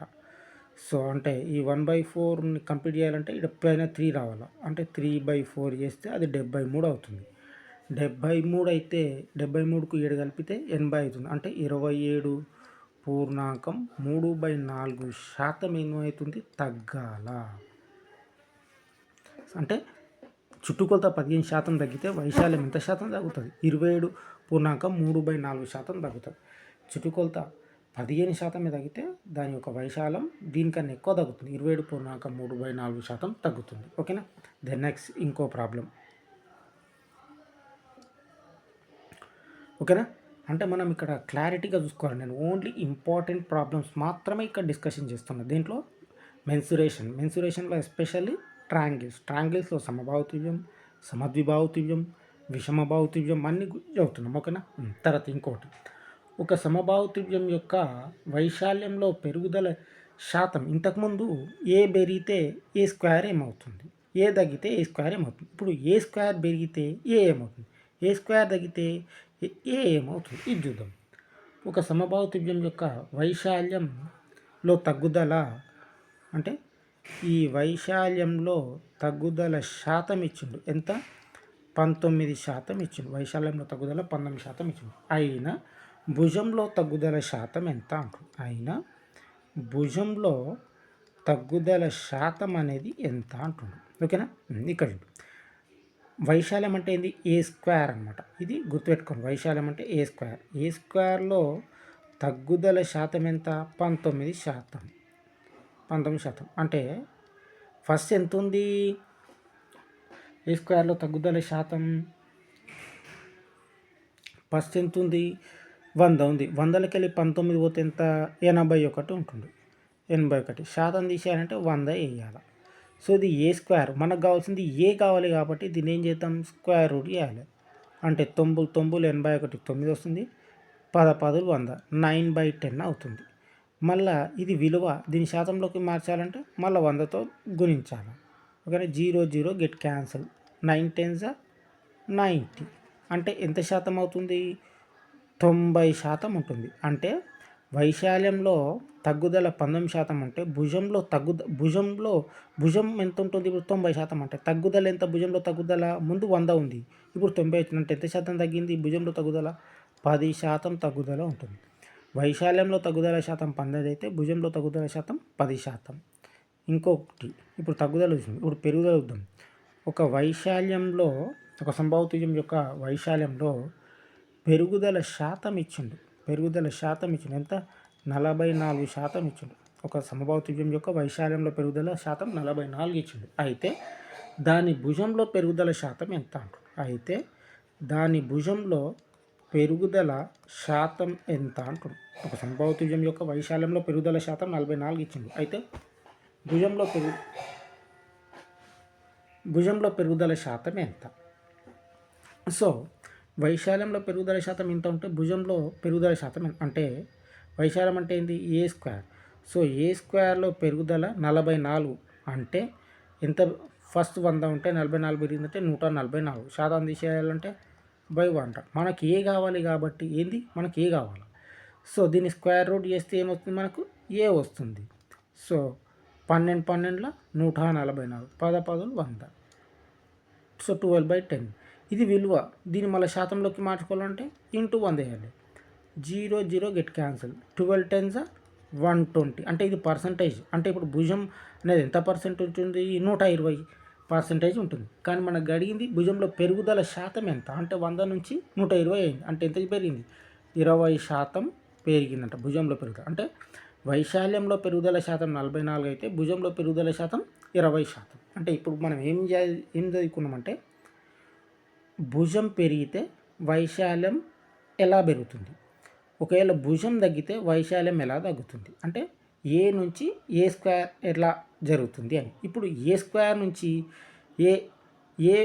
సో అంటే ఈ 1/4ని కంప్లీట్ చేయాలంటే ఇక్కడ పైన 3 రావాలి. అంటే 3/4 చేస్తే అది 73 అవుతుంది. 73 అయితే 73కు 7 కలిపితే 80 అవుతుంది. అంటే 27 పూర్ణాంకం 3/4% ఏమవుతుంది? తగ్గాల. అంటే చుట్టుకొలత 15% తగ్గితే వైశాల్యం ఎంత శాతం తగ్గుతుంది? 27 పూర్ణాంకం 3/4% తగ్గుతుంది. చుట్టుకొలత 15% తగ్గితే దాని యొక్క వైశాల్యం దీనికన్నా ఎక్కువ తగ్గుతుంది. 27 పూర్ణాంకం 3/4% తగ్గుతుంది. ఓకేనా? దెన్ నెక్స్ట్ ఇంకో ప్రాబ్లం. ఓకేనా? అంటే మనం ఇక్కడ క్లారిటీగా చూసుకోవాలి. నేను ఓన్లీ ఇంపార్టెంట్ ప్రాబ్లమ్స్ మాత్రమే ఇక్కడ డిస్కషన్ చేస్తున్నాను. దీంట్లో మెన్సురేషన్లో ఎస్పెషల్లీ ట్రాంగిల్స్లో సమబాహుత్రిభుజం, సమద్విబాహుత్రిభుజం, విషమబాహుత్రిభుజం అన్నీ చదువుతున్నాం. ఓకేనా? తర్వాత ఇంకోటి, ఒక సమబాహుత్రిభుజం యొక్క వైశాల్యంలో పెరుగుదల శాతం ఇంతకుముందు ఏ పెరిగితే ఏ స్క్వేర్ ఏమవుతుంది, ఏ తగ్గితే ఏ స్క్వేర్ ఏమవుతుంది. ఇప్పుడు ఏ స్క్వేర్ పెరిగితే ఏ ఏమవుతుంది, ఏ స్క్వేర్ తగ్గితే ఏ ఏమవుతుంది, ఇది చూద్దాం. ఒక సమబాహుత్రిభుజం యొక్క వైశాల్యంలో తగ్గుదల అంటే ఈ వైశాల్యంలో తగ్గుదల శాతం ఇచ్చిండు. ఎంత? 19% ఇచ్చిండు. వైశాల్యంలో తగ్గుదల 19% ఇచ్చిండు. అయినా భుజంలో తగ్గుదల శాతం ఎంత అంటుంది. అయినా భుజంలో తగ్గుదల శాతం అనేది ఎంత అంటుంది. ఓకేనా? ఇక్కడ వైశాల్యం అంటే ఏంది? ఏ స్క్వేర్ అనమాట. ఇది గుర్తుపెట్టుకోండి. వైశాల్యం అంటే ఏ స్క్వేర్. ఏ స్క్వేర్లో తగ్గుదల శాతం ఎంత? 19%. 19% అంటే ఫస్ట్ ఎంత ఉంది? ఏ స్క్వేర్లో తగ్గుదల శాతం ఫస్ట్ ఎంత ఉంది? 100 ఉంది. 100కి వెళ్ళి 19 పోతే ఎంత? 81 ఉంటుంది. 81 శాతం తీసేయాలంటే 100 వేయాలి. సో ఇది ఏ స్క్వేర్. మనకు కావాల్సింది ఏ కావాలి కాబట్టి దీన్ని ఏం చేద్దాం? స్క్వేర్ రూట్ చేయాలి. అంటే 9 9 81 9 వస్తుంది. 10 10 100 9/10 అవుతుంది. మళ్ళీ ఇది విలువ దీని శాతంలోకి మార్చాలంటే మళ్ళీ 100తో గుణించాలి. ఓకేనా? 0 0 గెట్ క్యాన్సల్. 9 10s 90 అంటే ఎంత శాతం అవుతుంది? 90% ఉంటుంది. అంటే వైశాల్యంలో తగ్గుదల 19% అంటే భుజం ఎంత ఉంటుంది? ఇప్పుడు 90% అంటే తగ్గుదల ఎంత? భుజంలో తగ్గుదల ముందు 100 ఉంది, ఇప్పుడు 90 అవుతుంది. అంటే ఎంత శాతం తగ్గింది? భుజంలో తగ్గుదల 10% తగ్గుదల ఉంటుంది. వైశాల్యంలో తగ్గుదల శాతం 18 అయితే భుజంలో తగ్గుదల శాతం 10%. ఇంకొకటి ఇప్పుడు తగ్గుదల చూద్దాం. ఇప్పుడు పెరుగుదల చూద్దాం. ఒక వైశాల్యంలో ఒక సంభావ్యత్రిభుజం యొక్క వైశాల్యంలో పెరుగుదల శాతం ఇచ్చిండు. ఎంత? 44% ఇచ్చిండు. ఒక సమబాహుత్రిభుజం యొక్క వైశాల్యంలో పెరుగుదల శాతం 44 ఇచ్చిండు. అయితే దాని భుజంలో పెరుగుదల శాతం ఎంత అంటారు. అయితే దాని భుజంలో పెరుగుదల శాతం ఎంత అంటుంది. ఒక సంభావ్య త్రిభుజం యొక్క వైశాల్యంలో పెరుగుదల శాతం 44 ఇచ్చింది. అయితే భుజంలో పెరుగుదల శాతం ఎంత? సో వైశాల్యంలో పెరుగుదల శాతం ఎంత ఉంటే భుజంలో పెరుగుదల శాతం అంటే వైశాల్యం అంటే ఏంటి? ఏ స్క్వేర్. సో ఏ స్క్వేర్లో పెరుగుదల 44 అంటే ఎంత? ఫస్ట్ 100 ఉంటే 44 పెరిగిందంటే 144. శాతం తీసేయాలంటే బై 100. మనకి ఏ కావాలి కాబట్టి ఏంది? మనకి ఏ కావాలి. సో దీన్ని స్క్వేర్ రూట్ చేస్తే ఏమొస్తుంది? మనకు ఏ వస్తుంది. సో 12 12 144, 10 10 100. సో 12/10 ఇది విలువ. దీన్ని మళ్ళీ శాతంలోకి మార్చుకోవాలంటే ఇంటూ 100 వేయాలి. 0 0 గెట్ క్యాన్సిల్. 12 10s 120. అంటే ఇది పర్సంటేజ్. అంటే ఇప్పుడు భుజం అనేది ఎంత పర్సెంటేజ్ ఉంటుంది? 120% ఉంటుంది. కానీ మనకు అడిగింది భుజంలో పెరుగుదల శాతం ఎంత అంటే 100 నుంచి 120 అయింది. అంటే ఎంత పెరిగింది? 20% పెరిగిందంట భుజంలో పెరుగుదల. అంటే వైశాల్యంలో పెరుగుదల శాతం 44 అయితే భుజంలో పెరుగుదల శాతం 20%. అంటే ఇప్పుడు మనం ఏం చదువుకున్నామంటే భుజం పెరిగితే వైశాల్యం ఎలా పెరుగుతుంది, ఒకవేళ భుజం తగ్గితే వైశాల్యం ఎలా తగ్గుతుంది, అంటే ఏ నుంచి ఏ స్క్వేర్ ఎలా జరుగుతుంది అని. ఇప్పుడు ఏ స్క్వేర్ నుంచి ఏ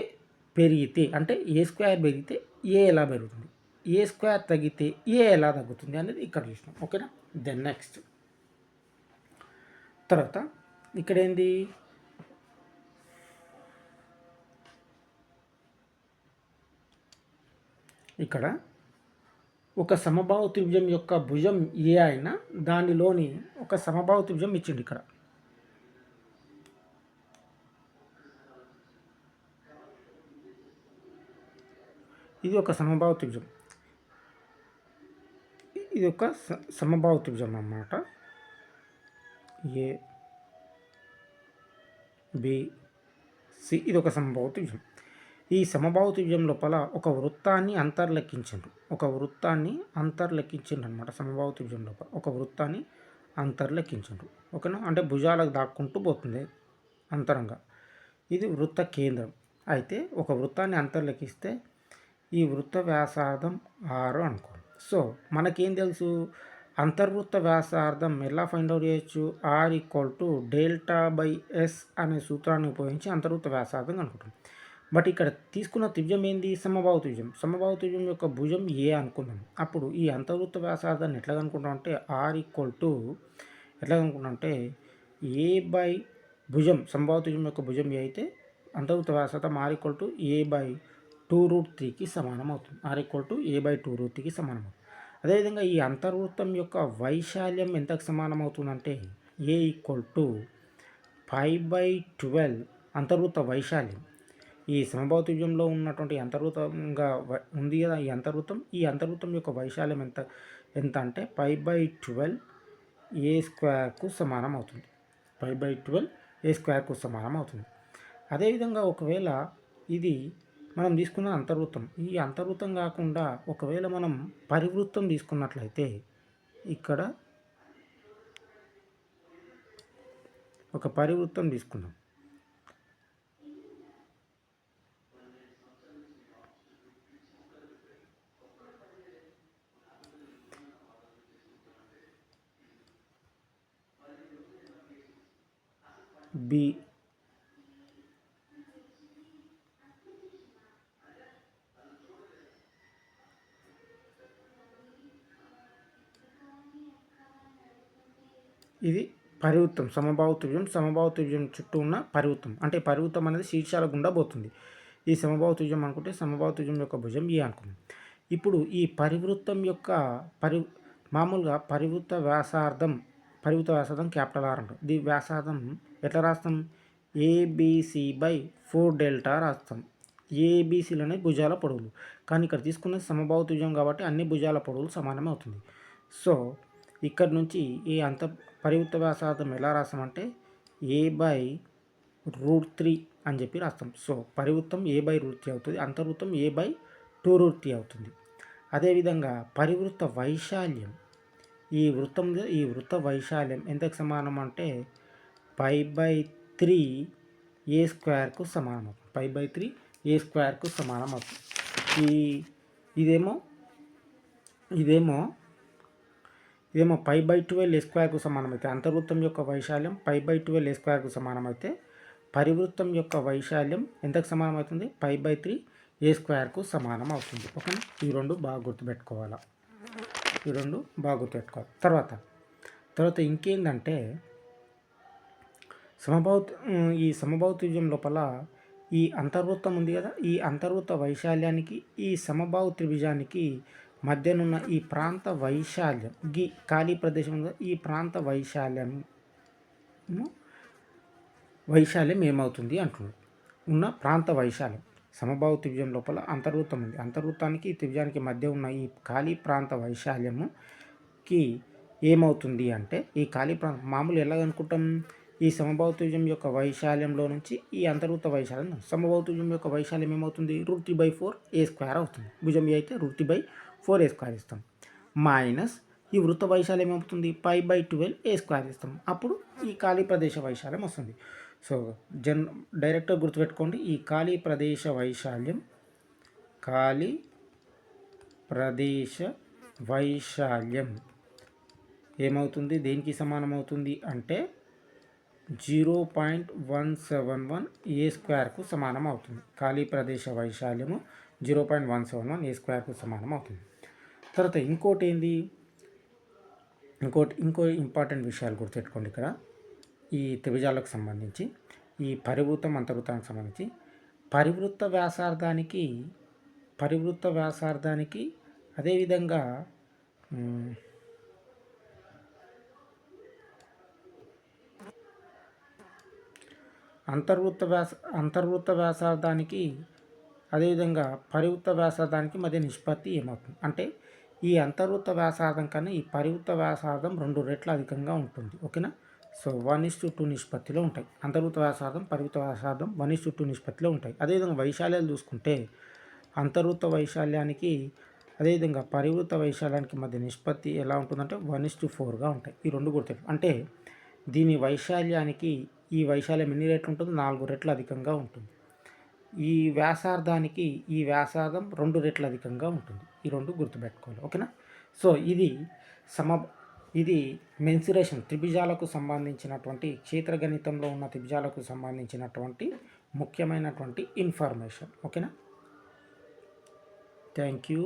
పెరిగితే అంటే ఏ స్క్వేర్ పెరిగితే ఏ ఎలా పెరుగుతుంది, ఏ స్క్వేర్ తగ్గితే ఏ ఎలా తగ్గుతుంది అనేది ఇక్కడ చూసినాం. ఓకేనా. దెన్ నెక్స్ట్ తర్వాత ఇక్కడ ఏంది? ఇక్కడ ఒక సమబాహు త్రిభుజం యొక్క భుజం ఏ అయినా దానిలోని ఒక సమబాహు త్రిభుజం ఇచ్చిండు. ఇక్కడ ఇది ఒక సమబాహు త్రిభుజం. ఇది ఒక సమబాహు త్రిభుజం అన్నమాట. ఏ బి సి ఇది ఒక సమబాహు త్రిభుజం. ఈ సమబాహు త్రిభుజం లోపల ఒక వృత్తాన్ని అంతర్లెక్కించండు. అనమాట. సమబాహు త్రిభుజం లోపల ఒక వృత్తాన్ని అంతర్లెక్కించండు. ఓకేనా. అంటే భుజాలకు దాక్కుంటూ పోతుంది అంతరంగా. ఇది వృత్త కేంద్రం. అయితే ఒక వృత్తాన్ని అంతర్లెక్కిస్తే ఈ వృత్త వ్యాసార్థం 6 అనుకోండి. సో మనకేం తెలుసు? అంతర్వృత్త వ్యాసార్థం ఎలా ఫైండ్ అవుట్ చేయొచ్చు? R=δ/s అనే సూత్రాన్ని ఉపయోగించి అంతర్వృత్త వ్యాసార్థం అనుకుంటాం. బట్ ఇక్కడ తీసుకున్న త్రిభుజం ఏంది? సమబాహు త్రిభుజం. సమబాహు త్రిభుజం యొక్క భుజం ఏ అనుకుందాం. అప్పుడు ఈ అంతర్వృత్త వ్యాసార్థాన్ని ఎట్లా కనుక్కుంటాం అంటే ఏ బై భుజం, సమబాహు త్రిభుజం యొక్క భుజం ఏ అయితే అంతర్వృత్త వ్యాసార్థం R=a/2√3కి సమానం అవుతుంది. R=a/2√3కి సమానం అవుతుంది. అదేవిధంగా ఈ అంతర్వృత్తం యొక్క వైశాల్యం ఎంతకు సమానం అవుతుందంటే A=π/12 అంతర్వృత్త వైశాల్యం. ఈ సమబాహు త్రిభుజంలో ఉన్నటువంటి అంతర్వృత్తంగా ఉంది కదా ఈ అంతర్వృత్తం యొక్క వైశాల్యం ఎంత అంటే π/12 a²కు సమానం అవుతుంది. π/12 a² సమానం అవుతుంది. అదేవిధంగా ఒకవేళ ఇది మనం తీసుకున్న అంతర్వృత్తం, ఈ అంతర్వృత్తం కాకుండా ఒకవేళ మనం పరివృత్తం తీసుకున్నట్లయితే ఇక్కడ ఒక పరివృత్తం తీసుకుందాం. బి ఇది పరివృత్తం. సమబాహు త్రిభుజం చుట్టూ ఉన్న పరివృత్తం. అంటే పరివృత్తం అనేది శీర్షాల గుండా పోతుంది. ఈ సమబాహు త్రిభుజం అనుకుంటే సమబాహు త్రిభుజం యొక్క భుజం ఏ అనుకుందాం. ఇప్పుడు ఈ పరివృత్తం యొక్క మామూలుగా పరివృత్త వ్యాసార్థం క్యాపిటల్ R అంటాం. దీని వ్యాసార్థం ఎట్లా రాస్తాం? ABC/4 రాస్తాం. ఏబీసీలోనే భుజాల పొడవులు. కానీ ఇక్కడ తీసుకున్నది సమబాహు త్రిభుజం కాబట్టి అన్ని భుజాల పొడవులు సమానమే అవుతుంది. సో ఇక్కడ నుంచి ఈ పరివృత్త వ్యాసార్థం ఎలా రాస్తామంటే A/√3 అని చెప్పి రాస్తాం. సో పరివృత్తం A/√3 అవుతుంది. అంతర్వృత్తం A/2√3 అవుతుంది. అదేవిధంగా పరివృత్త వైశాల్యం ఈ వృత్త వైశాల్యం ఎంతకు సమానం అంటే π/3 a²కు సమానం అవుతుంది. π/3 a²కు సమానం అవుతుంది. ఇదేమో ఇదేమో π/12 a² సమానమైతే అంతర్వృత్తం యొక్క వైశాల్యం π/12 a² సమానమైతే పరివృత్తం యొక్క వైశాల్యం ఎంతకు సమానమవుతుంది? π/3 a² సమానం అవుతుంది. ఓకేనా? ఈ రెండు బాగా గుర్తుపెట్టుకోవాలి. తర్వాత ఇంకేందంటే ఈ సమబాహు త్రిభుజం లోపల ఈ అంతర్వృత్తం ఉంది కదా, ఈ అంతర్వృత్త వైశాల్యానికి ఈ సమబాహు త్రిభుజానికి మధ్యనున్న ఈ ప్రాంత వైశాల్యం, ఈ ఖాళీ ప్రదేశం ఈ ప్రాంత వైశాల్యం ఏమవుతుంది అంటున్నాడు. ఉన్న ప్రాంత వైశాల్యం సమబాహు త్రిభుజం లోపల అంతర్వృత్తం ఉంది. అంతర్వృత్తానికి ఈ త్రిభుజానికి మధ్య ఉన్న ఈ ఖాళీ ప్రాంత వైశాల్యముకి ఏమవుతుంది అంటే, ఈ ఖాళీ ప్రాంతం మామూలు ఎలా అనుకుంటాం? ఈ సమబాహు త్రిభుజం యొక్క వైశాల్యంలో నుంచి ఈ అంతర్వృత్త వైశాల్యం, సమబాహు త్రిభుజం యొక్క వైశాల్యం ఏమవుతుంది? √3/4 a² అవుతుంది. భుజం ఏ అయితే √3/4 a² ఇస్తాం. మైనస్ ఈ వృత్త వైశాల్యం ఏమవుతుంది? π/12 a² ఇస్తాం. అప్పుడు ఈ ఖాళీ ప్రదేశ వైశాల్యం వస్తుంది. సో డైరెక్ట్గా గుర్తుపెట్టుకోండి. ఈ ఖాళీ ప్రదేశ వైశాల్యం ఏమవుతుంది? దేనికి సమానం అవుతుంది అంటే 0.171 a²కు సమానం అవుతుంది. ఖాళీ ప్రదేశ వైశాల్యము 0.171 a²కు సమానం అవుతుంది. తర్వాత ఇంకో ఇంపార్టెంట్ విషయాలు గుర్తుపెట్టుకోండి. ఇక్కడ ఈ త్రిభుజాలకు సంబంధించి, ఈ పరివృత్తం అంతర్వృత్తానికి సంబంధించి పరివృత్త వ్యాసార్థానికి అదేవిధంగా అంతర్వృత్త వ్యాసార్థానికి అదేవిధంగా పరివృత్త వ్యాసార్థానికి మధ్య నిష్పత్తి ఏమవుతుంది అంటే, ఈ అంతర్వృత్త వ్యాసార్థం కన్నా ఈ పరివృత్త వ్యాసార్థం 2 రెట్లు అధికంగా ఉంటుంది. ఓకేనా? సో 1:2 నిష్పత్తిలో ఉంటాయి. అంతర్వృత్త వ్యాసార్థం పరివృత్త వ్యాసార్థం 1:2 నిష్పత్తిలో ఉంటాయి. అదేవిధంగా వైశాల్యాలు చూసుకుంటే అంతర్వృత్త వైశాల్యానికి అదేవిధంగా పరివృత్త వైశాల్యానికి మధ్య నిష్పత్తి ఎలా ఉంటుందంటే 1:4గా ఉంటాయి. ఈ రెండు గుర్తు అంటే దీని వైశాల్యానికి ఈ వైశాల్యం ఎన్ని రెట్లు ఉంటుంది? 4 రెట్లు అధికంగా ఉంటుంది. ఈ వ్యాసార్థానికి ఈ వ్యాసార్థం 2 రెట్లు అధికంగా ఉంటుంది. ఈ రెండు గుర్తుపెట్టుకోవాలి. ఓకేనా? సో ఇది మెన్సురేషన్ త్రిభుజాలకు సంబంధించినటువంటి క్షేత్రగణితంలో ఉన్న త్రిభుజాలకు సంబంధించినటువంటి ముఖ్యమైనటువంటి ఇన్ఫర్మేషన్. ఓకేనా? Thank you.